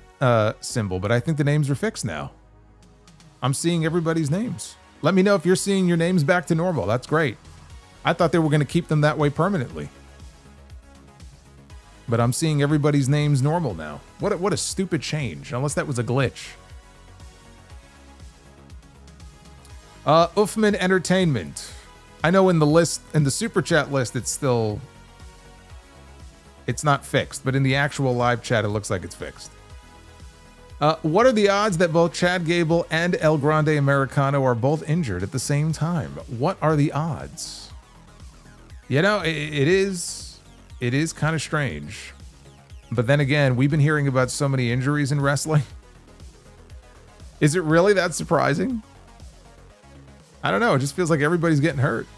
symbol, but I think the names are fixed now. I'm seeing everybody's names. Let me know if you're seeing your names back to normal. That's great. I thought they were going to keep them that way permanently. But I'm seeing everybody's names normal now. What a stupid change, unless that was a glitch. Uffman Entertainment. I know in the list, in the super chat list, it's not fixed, but in the actual live chat, it looks like it's fixed. What are the odds that both Chad Gable and El Grande Americano are both injured at the same time? What are the odds? You know, it is kind of strange. But then again, we've been hearing about so many injuries in wrestling. Is it really that surprising? I don't know. It just feels like everybody's getting hurt.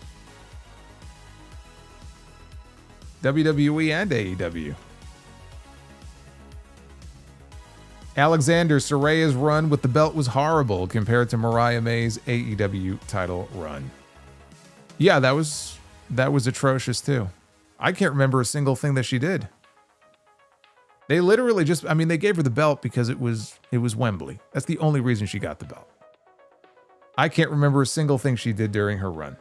WWE and AEW. Alexander, Soraya's run with the belt was horrible compared to Mariah May's AEW title run. Yeah, that was atrocious too. I can't remember a single thing that she did. They literally just, I mean, they gave her the belt because it was Wembley. That's the only reason she got the belt. I can't remember a single thing she did during her run.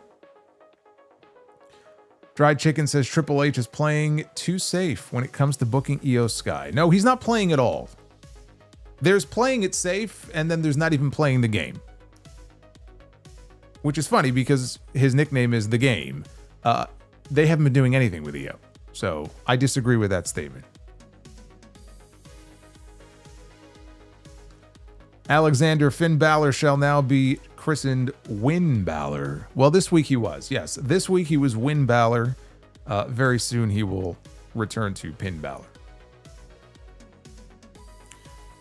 Dried Chicken says Triple H is playing too safe when it comes to booking Io Sky. No, he's not playing at all. There's playing it safe, and then there's not even playing the game. Which is funny because his nickname is The Game. They haven't been doing anything with Io. So I disagree with that statement. Alexander, Finn Balor shall now be christened Win Balor. Well, this week he was. Yes, this week he was Win Balor. Very soon he will return to Pin Balor.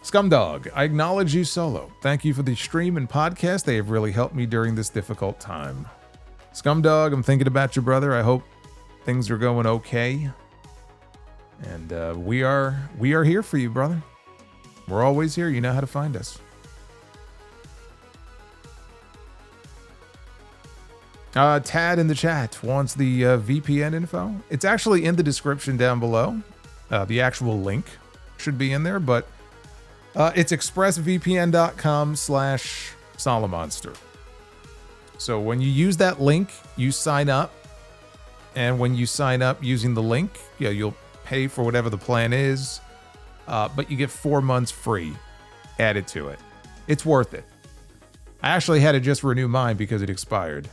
Scumdog, I acknowledge you solo. Thank you for the stream and podcast. They have really helped me during this difficult time. Scumdog, I'm thinking about you, brother. I hope things are going okay. And we are here for you, brother. We're always here. You know how to find us. Tad in the chat wants the VPN info. It's actually in the description down below. The actual link should be in there, but it's expressvpn.com/Solomonster. So when you use that link, you sign up. And when you sign up using the link, you'll pay for whatever the plan is. But you get 4 months free added to it. It's worth it. I actually had to just renew mine because it expired.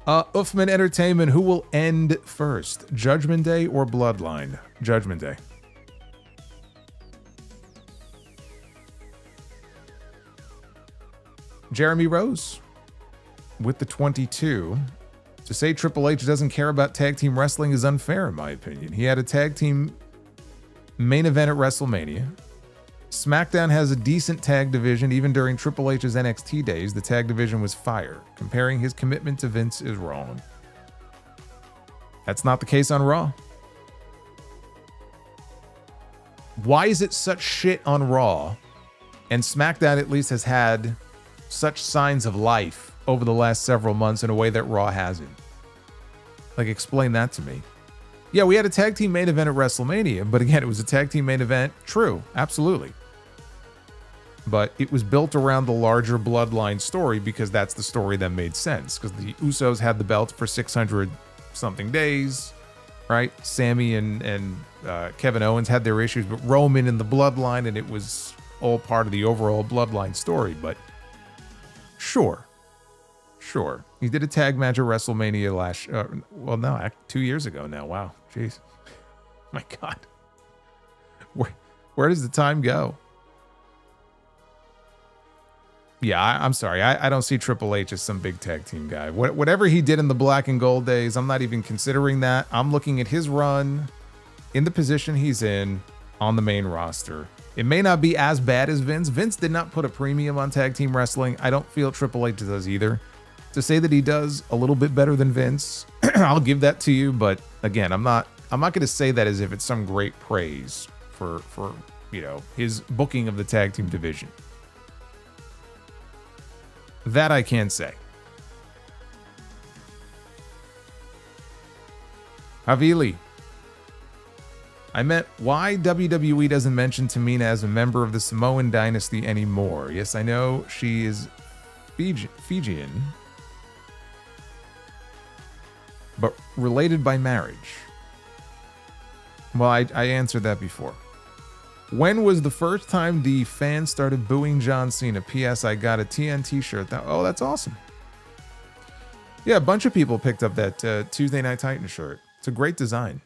Uffman Entertainment, who will end first? Judgment Day or Bloodline? Judgment Day. Jeremy Rose with the 22. To say Triple H doesn't care about tag team wrestling is unfair, in my opinion. He had a tag team main event at WrestleMania. SmackDown has a decent tag division. Even during Triple H's NXT days, the tag division was fire. Comparing his commitment to Vince is wrong. That's not the case on Raw. Why is it such shit on Raw? And SmackDown at least has had such signs of life over the last several months in a way that Raw hasn't. Like, explain that to me. Yeah, we had a tag team main event at WrestleMania, but again, it was a tag team main event. True, absolutely. But it was built around the larger Bloodline story because that's the story that made sense. Because the Usos had the belt for 600 something days. right? Sami and Kevin Owens had their issues, but Roman in the bloodline, and it was all part of the overall bloodline story. But sure. He did a tag match at WrestleMania 2 years ago now. Wow, jeez, my God, where does the time go? Yeah, I'm sorry. I don't see Triple H as some big tag team guy. Whatever he did in the black and gold days, I'm not even considering that. I'm looking at his run in the position he's in on the main roster. It may not be as bad as Vince. Vince did not put a premium on tag team wrestling. I don't feel Triple H does either. To say that he does a little bit better than Vince, I'll give that to you. But again, I'm not going to say that as if it's some great praise for his booking of the tag team division. That I can say. Havili. I meant why WWE doesn't mention Tamina as a member of the Samoan dynasty anymore. Yes, I know she is Fijian, but related by marriage. Well, I answered that before. When was the first time the fans started booing John Cena? P.S. I got a TNT shirt. Oh, that's awesome. Yeah, a bunch of people picked up that Tuesday Night Titan shirt. It's a great design.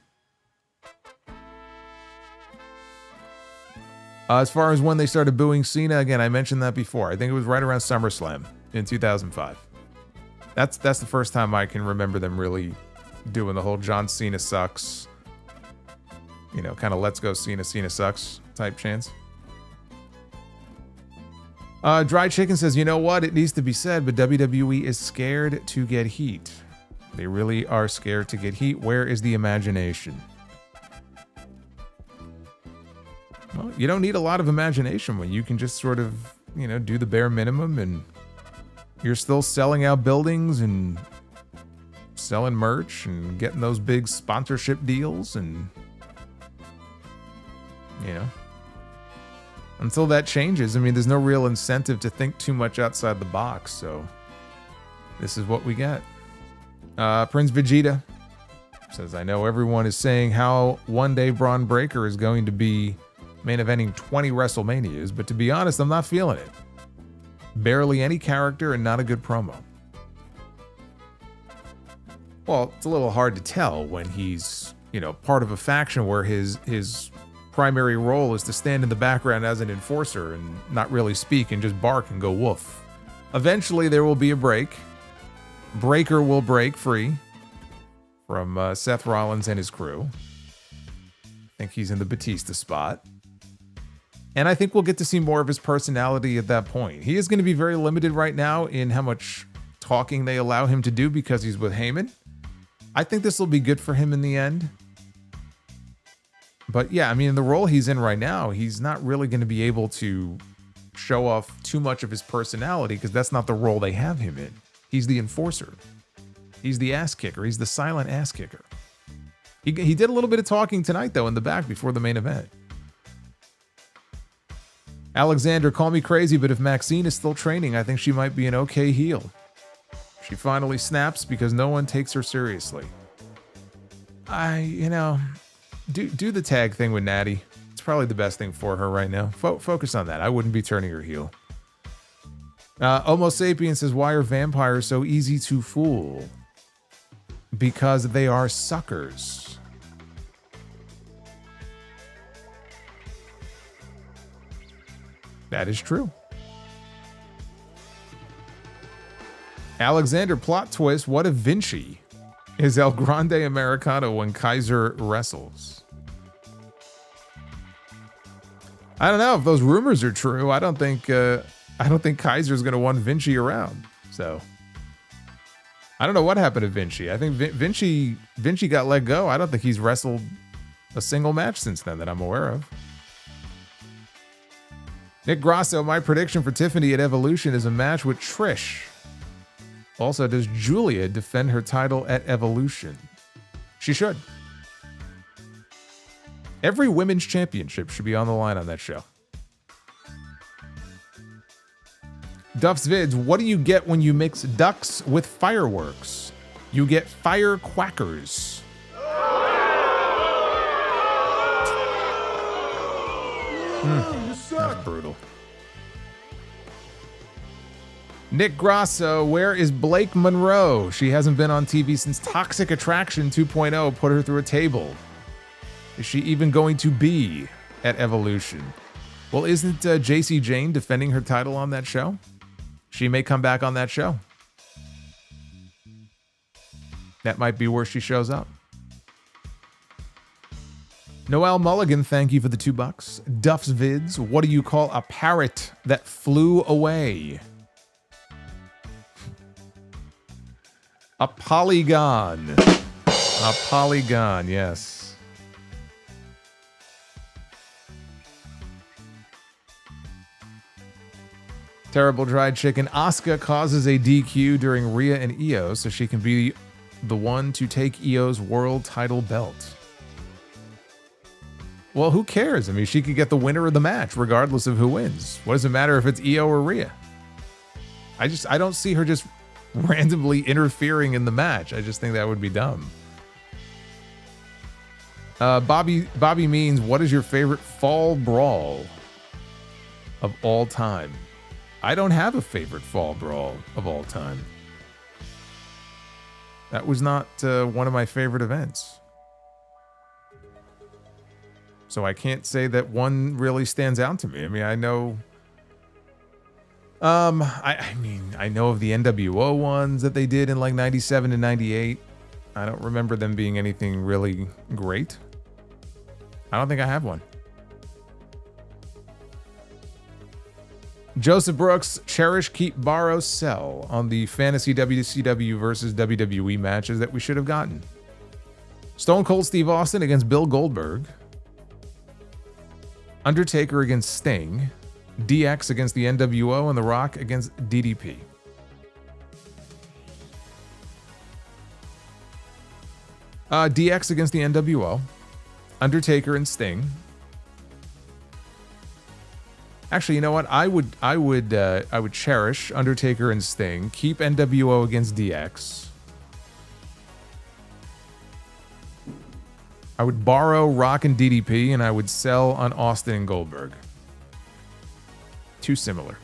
As far as when they started booing Cena, again, I mentioned that before. I think it was right around SummerSlam in 2005. That's the first time I can remember them really doing the whole John Cena sucks, kind of let's go Cena sucks type chants. Dry Chicken says, you know what? It needs to be said, but WWE is scared to get heat. They really are scared to get heat. Where is the imagination? Well, you don't need a lot of imagination when you can just sort of, do the bare minimum, and you're still selling out buildings and selling merch and getting those big sponsorship deals, and until that changes, there's no real incentive to think too much outside the box. So this is what we get. Prince Vegeta says, I know everyone is saying how one day Braun Breaker is going to be main eventing 20 WrestleManias, but to be honest, I'm not feeling it. Barely any character and not a good promo. Well, it's a little hard to tell when he's, part of a faction where his primary role is to stand in the background as an enforcer and not really speak and just bark and go woof. Eventually there will be a break. Breaker will break free from Seth Rollins and his crew. I think he's in the Batista spot. And I think we'll get to see more of his personality at that point. He is going to be very limited right now in how much talking they allow him to do because he's with Heyman. I think this will be good for him in the end. But yeah, in the role he's in right now, he's not really going to be able to show off too much of his personality because that's not the role they have him in. He's the enforcer. He's the ass kicker. He's the silent ass kicker. He did a little bit of talking tonight, though, in the back before the main event. Alexander, call me crazy, but if Maxine is still training, I think she might be an okay heel. She finally snaps because no one takes her seriously. Do the tag thing with Natty. It's probably the best thing for her right now. Focus on that. I wouldn't be turning her heel. Homo Sapien says, why are vampires so easy to fool? Because they are suckers. That is true. Alexander, plot twist. What if Vinci is El Grande Americano when Kaiser wrestles? I don't know if those rumors are true. I don't think Kaiser's going to want Vinci around. So I don't know what happened to Vinci. I think Vinci got let go. I don't think he's wrestled a single match since then that I'm aware of. Nick Grasso, my prediction for Tiffany at Evolution is a match with Trish. Also, does Julia defend her title at Evolution? She should. Every women's championship should be on the line on that show. Duff's Vids, what do you get when you mix ducks with fireworks? You get firecrackers. That's brutal. Nick Grasso, where is Blake Monroe? She hasn't been on TV since Toxic Attraction 2.0 put her through a table. Is she even going to be at Evolution? Well, isn't JC Jane defending her title on that show? She may come back on that show. That might be where she shows up. Noel Mulligan, thank you for the $2. Duff's Vids, what do you call a parrot that flew away? A polygon. A polygon, yes. Terrible Dried Chicken. Asuka causes a DQ during Rhea and Io so she can be the one to take Io's world title belt. Well, who cares? I mean, she could get the winner of the match regardless of who wins. What does it matter if it's Io or Rhea? I don't see her just randomly interfering in the match. I just think that would be dumb. Bobby means, what is your favorite fall brawl of all time? I don't have a favorite fall brawl of all time. That was not one of my favorite events. So I can't say that one really stands out to me. I mean, I know... I know of the NWO ones that they did in like 97 and 98. I don't remember them being anything really great. I don't think I have one. Joseph Brooks, cherish, keep, borrow, sell on the fantasy WCW versus WWE matches that we should have gotten. Stone Cold Steve Austin against Bill Goldberg. Undertaker against Sting. DX against the NWO and The Rock against DDP. DX against the NWO. Undertaker and Sting. Actually, you know what? I would cherish Undertaker and Sting. Keep NWO against DX. I would borrow Rock and DDP, and I would sell on Austin and Goldberg. Too similar.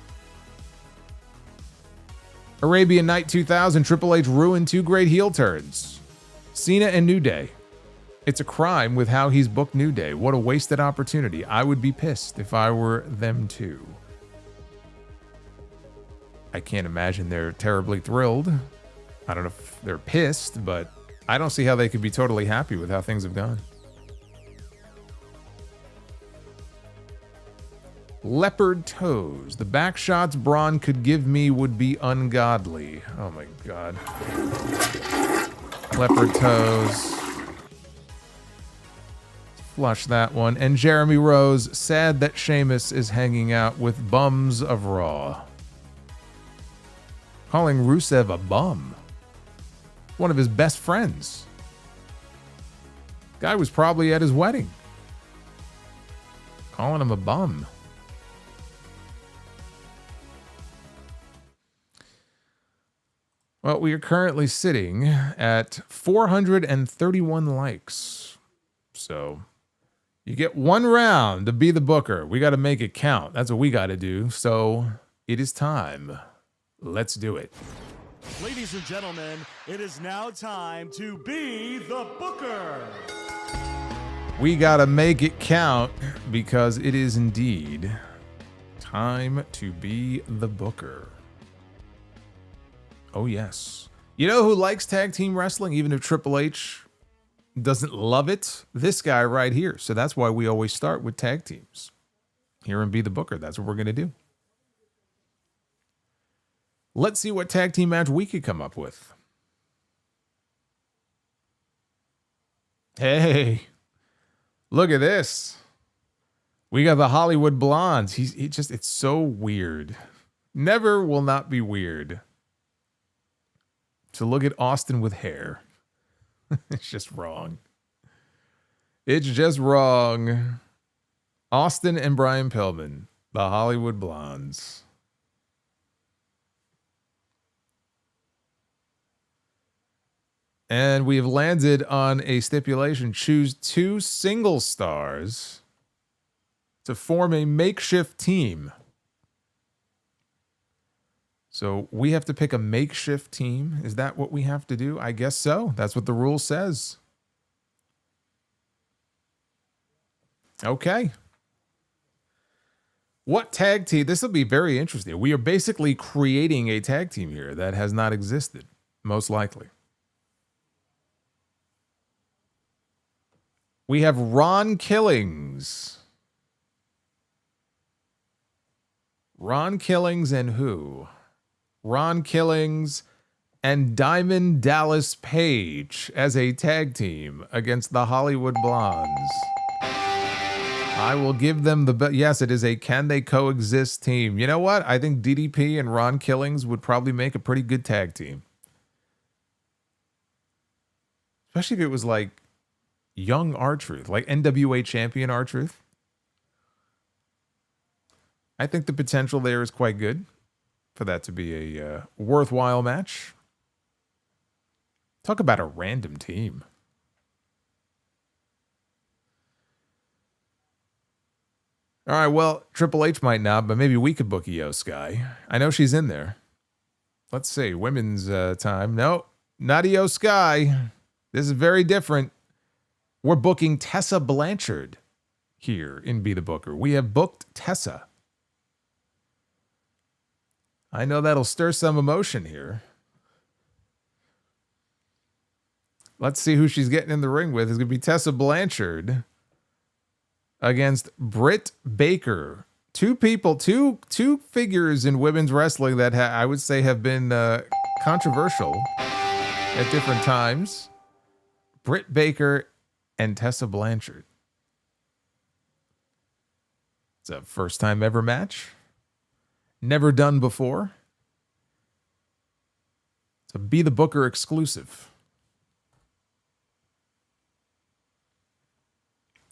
Arabian Night 2000, Triple H ruined two great heel turns. Cena and New Day. It's a crime with how he's booked New Day. What a wasted opportunity. I would be pissed if I were them too. I can't imagine they're terribly thrilled. I don't know if they're pissed, but I don't see how they could be totally happy with how things have gone. Leopard toes. The back shots Bron could give me would be ungodly. Oh my god. Leopard toes. Flush that one. And Jeremy Rose, sad that Sheamus is hanging out with bums of Raw. Calling Rusev a bum. One of his best friends. Guy was probably at his wedding. Calling him a bum. Well, we are currently sitting at 431 likes. So you get one round to be the booker. We got to make it count. That's what we got to do. So it is time. Let's do it. Ladies and gentlemen, it is now time to be the booker. We got to make it count because it is indeed time to be the booker. Oh, yes. You know who likes tag team wrestling, even if Triple H doesn't love it? This guy right here. So that's why we always start with tag teams. Here and Be the Booker. That's what we're going to do. Let's see what tag team match we could come up with. Hey, look at this. We got the Hollywood Blondes. It's so weird. Never will not be weird to look at Austin with hair. It's just wrong. It's just wrong. Austin and Brian Pillman, the Hollywood Blondes. And we have landed on a stipulation. Choose 2 single stars to form a makeshift team. So we have to pick a makeshift team. Is that what we have to do? I guess so. That's what the rule says. Okay. What tag team? This will be very interesting. We are basically creating a tag team here that has not existed, most likely. We have Ron Killings. Ron Killings and who? Ron Killings and Diamond Dallas Page as a tag team against the Hollywood Blondes. I will give them the yes, it is a can they coexist team. You know what? I think DDP and Ron Killings would probably make a pretty good tag team. Especially if it was like young R-Truth, like NWA champion R-Truth. I think the potential there is quite good for that to be a worthwhile match. Talk about a random team. All right, well, Triple H might not, but maybe we could book Io Sky. I know she's in there. Let's see, women's time. No, not Io Sky. This is very different. We're booking Tessa Blanchard here in Be the Booker. We have booked Tessa. I know that'll stir some emotion here. Let's see who she's getting in the ring with. It's going to be Tessa Blanchard against Britt Baker. Two figures in women's wrestling that I would say have been controversial at different times. Britt Baker and Tessa Blanchard. It's a first time ever match. Never done before. It's a Be the Booker exclusive.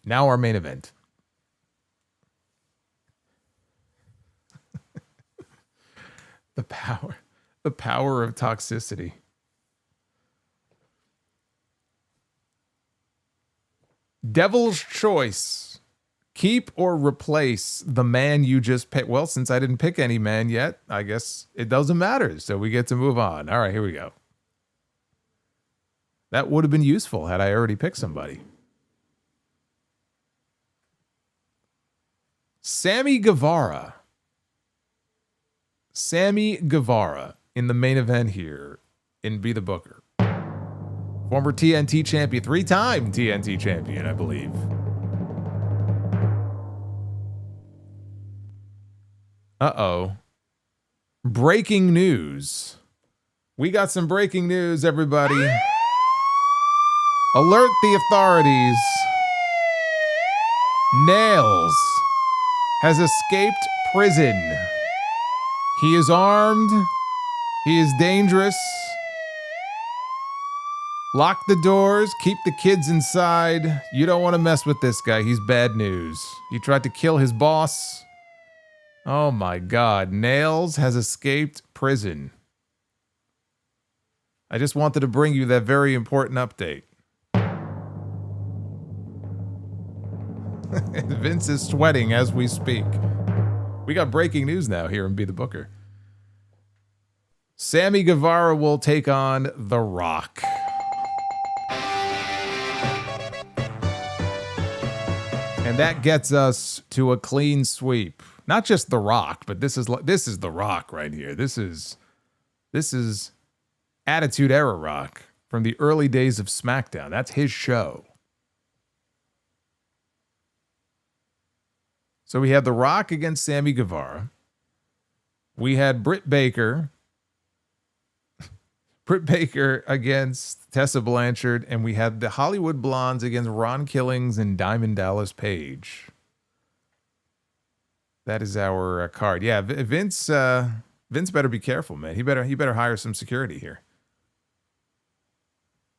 Now our main event. The power of toxicity. Devil's choice. Keep or replace the man you just picked. Well, since I didn't pick any man yet, I guess it doesn't matter. So we get to move on. All right, here we go. That would have been useful had I already picked somebody. Sammy Guevara. Sammy Guevara in the main event here in Be the Booker. Former TNT champion, 3-time TNT champion, I believe. Uh-oh. Breaking news. We got some breaking news, everybody. Alert the authorities. Nails has escaped prison. He is armed. He is dangerous. Lock the doors. Keep the kids inside. You don't want to mess with this guy. He's bad news. He tried to kill his boss. Oh my God. Nails has escaped prison. I just wanted to bring you that very important update. Vince is sweating as we speak. We got breaking news now here in Be the Booker. Sammy Guevara will take on The Rock. And that gets us to a clean sweep. Not just The Rock, but this is The Rock right here. This is Attitude Era Rock from the early days of SmackDown. That's his show. So we had The Rock against Sammy Guevara. We had Britt Baker against Tessa Blanchard, and we had the Hollywood Blondes against Ron Killings and Diamond Dallas Page. That is our card. Yeah, Vince better be careful, man. He better hire some security here.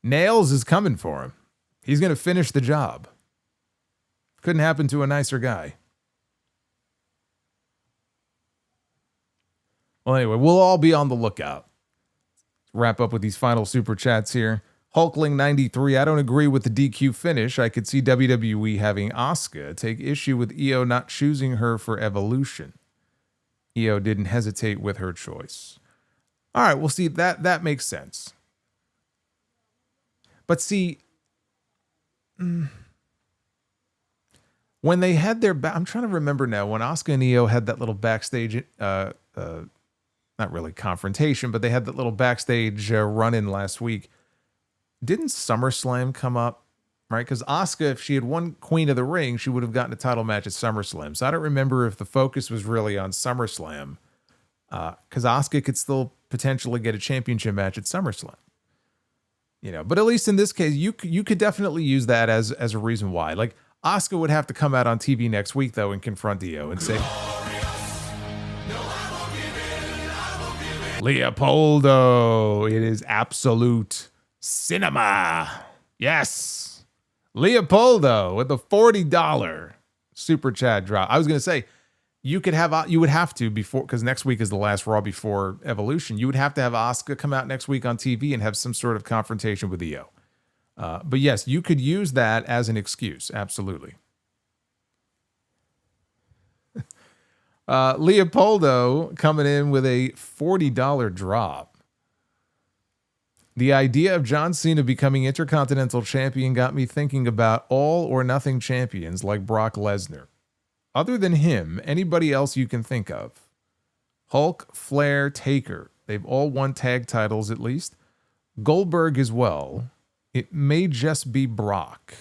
Nails is coming for him. He's going to finish the job. Couldn't happen to a nicer guy. Well, anyway, we'll all be on the lookout. Wrap up with these final super chats here. Hulkling93, I don't agree with the DQ finish. I could see WWE having Asuka take issue with Io not choosing her for Evolution. Io didn't hesitate with her choice. All right, well, see, that makes sense. But see, when they had their I'm trying to remember now, when Asuka and Io had that little backstage, not really confrontation, but they had that little backstage run-in last week. Didn't SummerSlam come up, right? Because Asuka, if she had won Queen of the Ring, she would have gotten a title match at SummerSlam. So I don't remember if the focus was really on SummerSlam, because Asuka could still potentially get a championship match at SummerSlam. You know, but at least in this case, you could definitely use that as a reason why. Like, Asuka would have to come out on TV next week, though, and confront Io and say, Leopoldo, it is absolute cinema. Yes. Leopoldo with the $40 super chat drop. I was going to say, you would have to before, because next week is the last Raw before Evolution. You would have to have Asuka come out next week on TV and have some sort of confrontation with Io. But yes, you could use that as an excuse. Absolutely. Leopoldo coming in with a $40 drop. The idea of John Cena becoming Intercontinental Champion got me thinking about all or nothing champions like Brock Lesnar. Other than him, anybody else you can think of? Hulk, Flair, Taker. They've all won tag titles at least. Goldberg as well. It may just be Brock.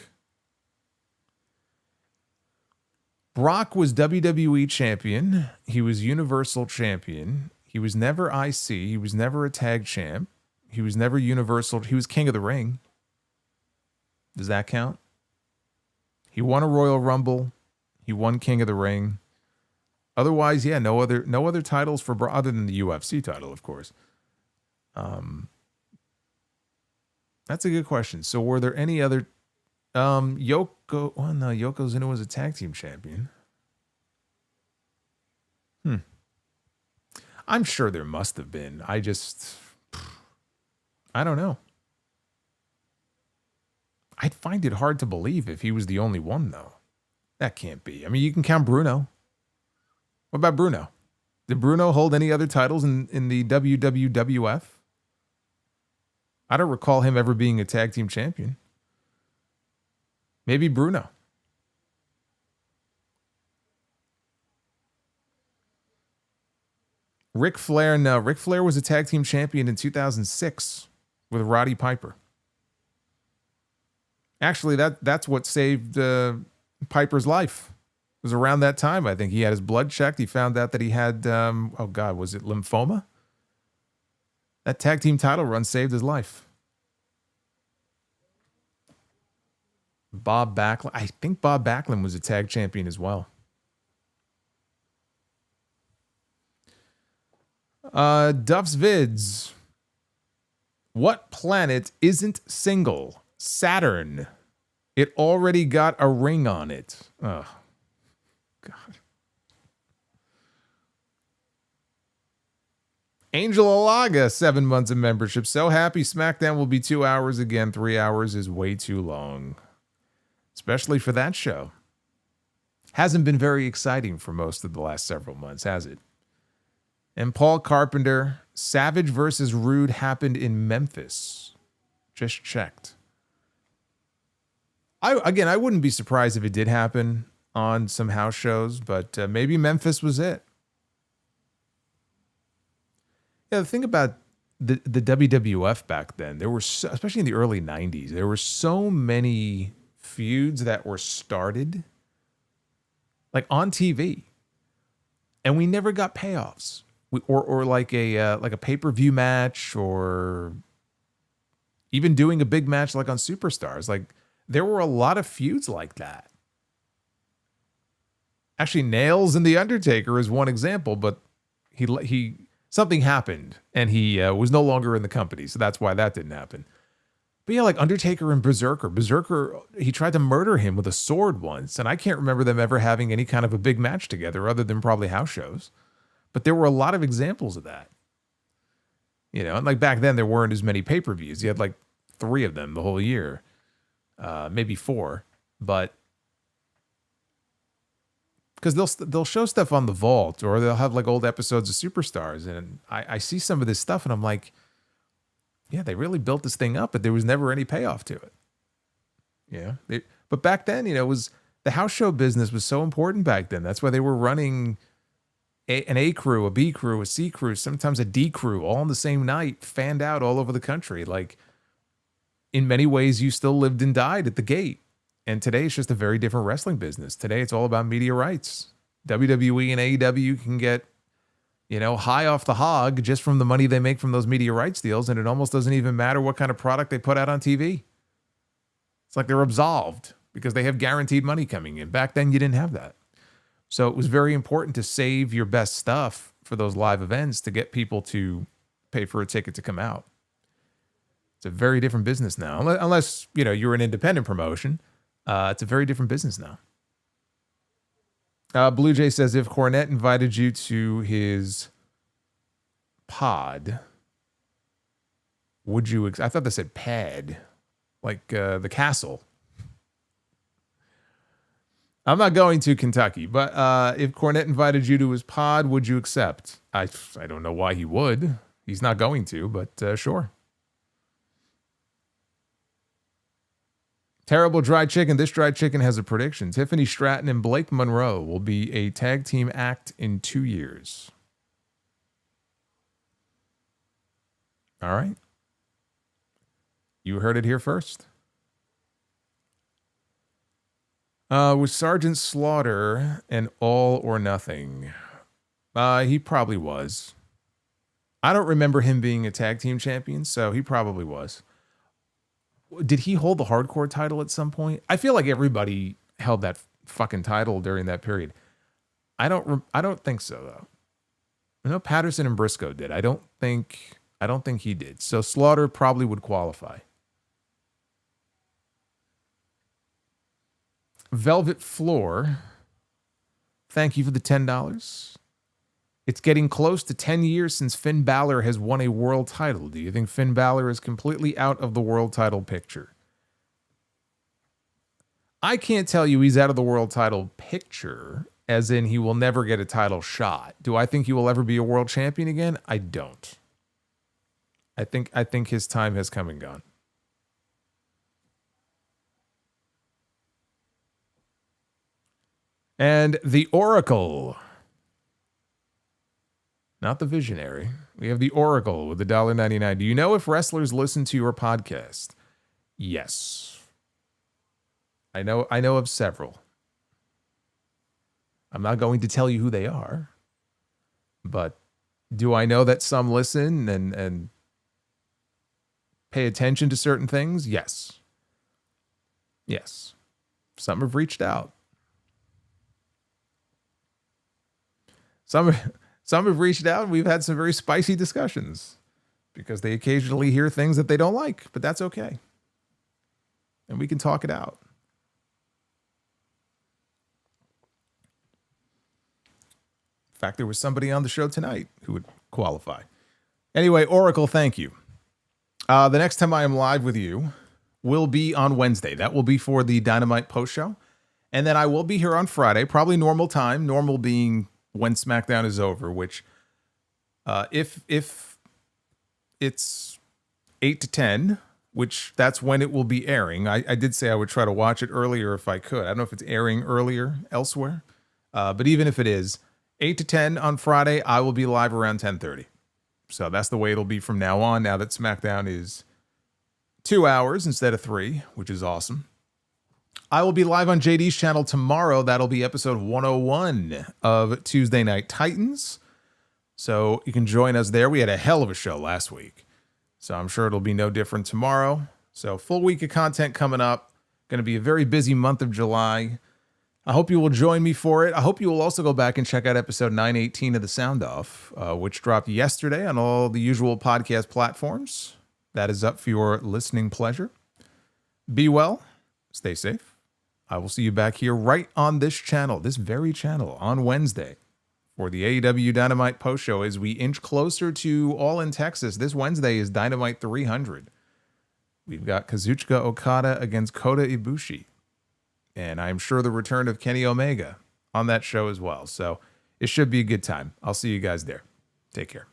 Brock was WWE Champion. He was Universal Champion. He was never IC. He was never a tag champ. He was never Universal. He was King of the Ring. Does that count? He won a Royal Rumble. He won King of the Ring. Otherwise, yeah, no other titles for Brock other than the UFC title, of course. That's a good question. So were there any other Yokozuna was a tag team champion. I'm sure there must have been. I don't know. I'd find it hard to believe if he was the only one, though. That can't be. I mean, you can count Bruno. What about Bruno? Did Bruno hold any other titles in the WWF? I don't recall him ever being a tag team champion. Maybe Bruno. Ric Flair, no. Ric Flair was a tag team champion in 2006 with Roddy Piper. Actually, that's what saved Piper's life. It was around that time, I think. He had his blood checked. He found out that he had, was it lymphoma? That tag team title run saved his life. Bob Backlund. I think Bob Backlund was a tag champion as well. Duff's Vids. What planet isn't single? Saturn. It already got a ring on it. Oh, God. Angel Alaga, 7 months of membership. So happy SmackDown will be 2 hours again. 3 hours is way too long. Especially for that show. Hasn't been very exciting for most of the last several months, has it? And Paul Carpenter, Savage versus Rude happened in Memphis. Just checked. I wouldn't be surprised if it did happen on some house shows, but maybe Memphis was it. Yeah, the thing about the WWF back then, there were especially in the early 90s, there were so many feuds that were started like on TV, and we never got payoffs. Or like a pay-per-view match, or even doing a big match like on Superstars. Like, there were a lot of feuds like that. Actually, Nails and The Undertaker is one example, but he something happened and he was no longer in the company, so that's why that didn't happen. But yeah, like Undertaker and Berserker. Berserker, he tried to murder him with a sword once, and I can't remember them ever having any kind of a big match together other than probably house shows. But there were a lot of examples of that. You know, and like back then there weren't as many pay-per-views. You had like 3 of them the whole year, maybe 4, but because they'll show stuff on the Vault, or they'll have like old episodes of Superstars, and I see some of this stuff and I'm like, yeah, they really built this thing up, but there was never any payoff to it. Yeah, but back then, it was the house show business was so important back then. That's why they were running an A crew, a B crew, a C crew, sometimes a D crew, all on the same night, fanned out all over the country. Like, in many ways, you still lived and died at the gate. And today it's just a very different wrestling business. Today it's all about media rights. WWE and AEW can get, high off the hog just from the money they make from those media rights deals, and it almost doesn't even matter what kind of product they put out on TV. It's like they're absolved because they have guaranteed money coming in. Back then, you didn't have that. So it was very important to save your best stuff for those live events to get people to pay for a ticket to come out. It's a very different business now. Unless, you're an independent promotion. It's a very different business now. Blue Jay says, if Cornette invited you to his pod, would you... I thought they said pad. Like the castle. I'm not going to Kentucky, but if Cornette invited you to his pod, would you accept? I don't know why he would. He's not going to, but sure. Terrible Dry Chicken. This Dry Chicken has a prediction. Tiffany Stratton and Blake Monroe will be a tag team act in 2 years. All right. You heard it here first. Was Sergeant Slaughter an all or nothing? He probably was. I don't remember him being a tag team champion, so he probably was. Did he hold the hardcore title at some point? I feel like everybody held that fucking title during that period. I don't think so, though. I know Patterson and Briscoe did. I don't think he did. So Slaughter probably would qualify. Velvet Floor, thank you for the $10. It's getting close to 10 years since Finn Balor has won a world title. Do you think Finn Balor is completely out of the world title picture? I can't tell you he's out of the world title picture, as in he will never get a title shot. Do I think he will ever be a world champion again? I don't. I think his time has come and gone. And the Oracle. Not the Visionary. We have the Oracle with the $1.99. Do you know if wrestlers listen to your podcast? Yes. I know of several. I'm not going to tell you who they are. But do I know that some listen and pay attention to certain things? Yes. Yes. Some have reached out. Some have reached out, and we've had some very spicy discussions because they occasionally hear things that they don't like, but that's okay. And we can talk it out. In fact, there was somebody on the show tonight who would qualify. Anyway, Oracle, thank you. The next time I am live with you will be on Wednesday. That will be for the Dynamite post show. And then I will be here on Friday, probably normal time, normal being when SmackDown is over, which if it's 8 to 10, which that's when it will be airing. I did say I would try to watch it earlier if I could. I don't know if it's airing earlier elsewhere, but even if it is 8 to 10 on Friday, I will be live around 10:30. So that's the way it'll be from now on, now that SmackDown is 2 hours instead of 3, which is awesome. I will be live on JD's channel tomorrow. That'll be episode 101 of Tuesday Night Titans. So you can join us there. We had a hell of a show last week, so I'm sure it'll be no different tomorrow. So full week of content coming up. Going to be a very busy month of July. I hope you will join me for it. I hope you will also go back and check out episode 918 of The Sound Off, which dropped yesterday on all the usual podcast platforms. That is up for your listening pleasure. Be well. Stay safe. I will see you back here right on this channel, this very channel, on Wednesday for the AEW Dynamite post show as we inch closer to All in Texas. This Wednesday is Dynamite 300. we've got Kazuchika Okada against Kota Ibushi. And I'm sure the return of Kenny Omega on that show as well. So it should be a good time. I'll see you guys there. Take care.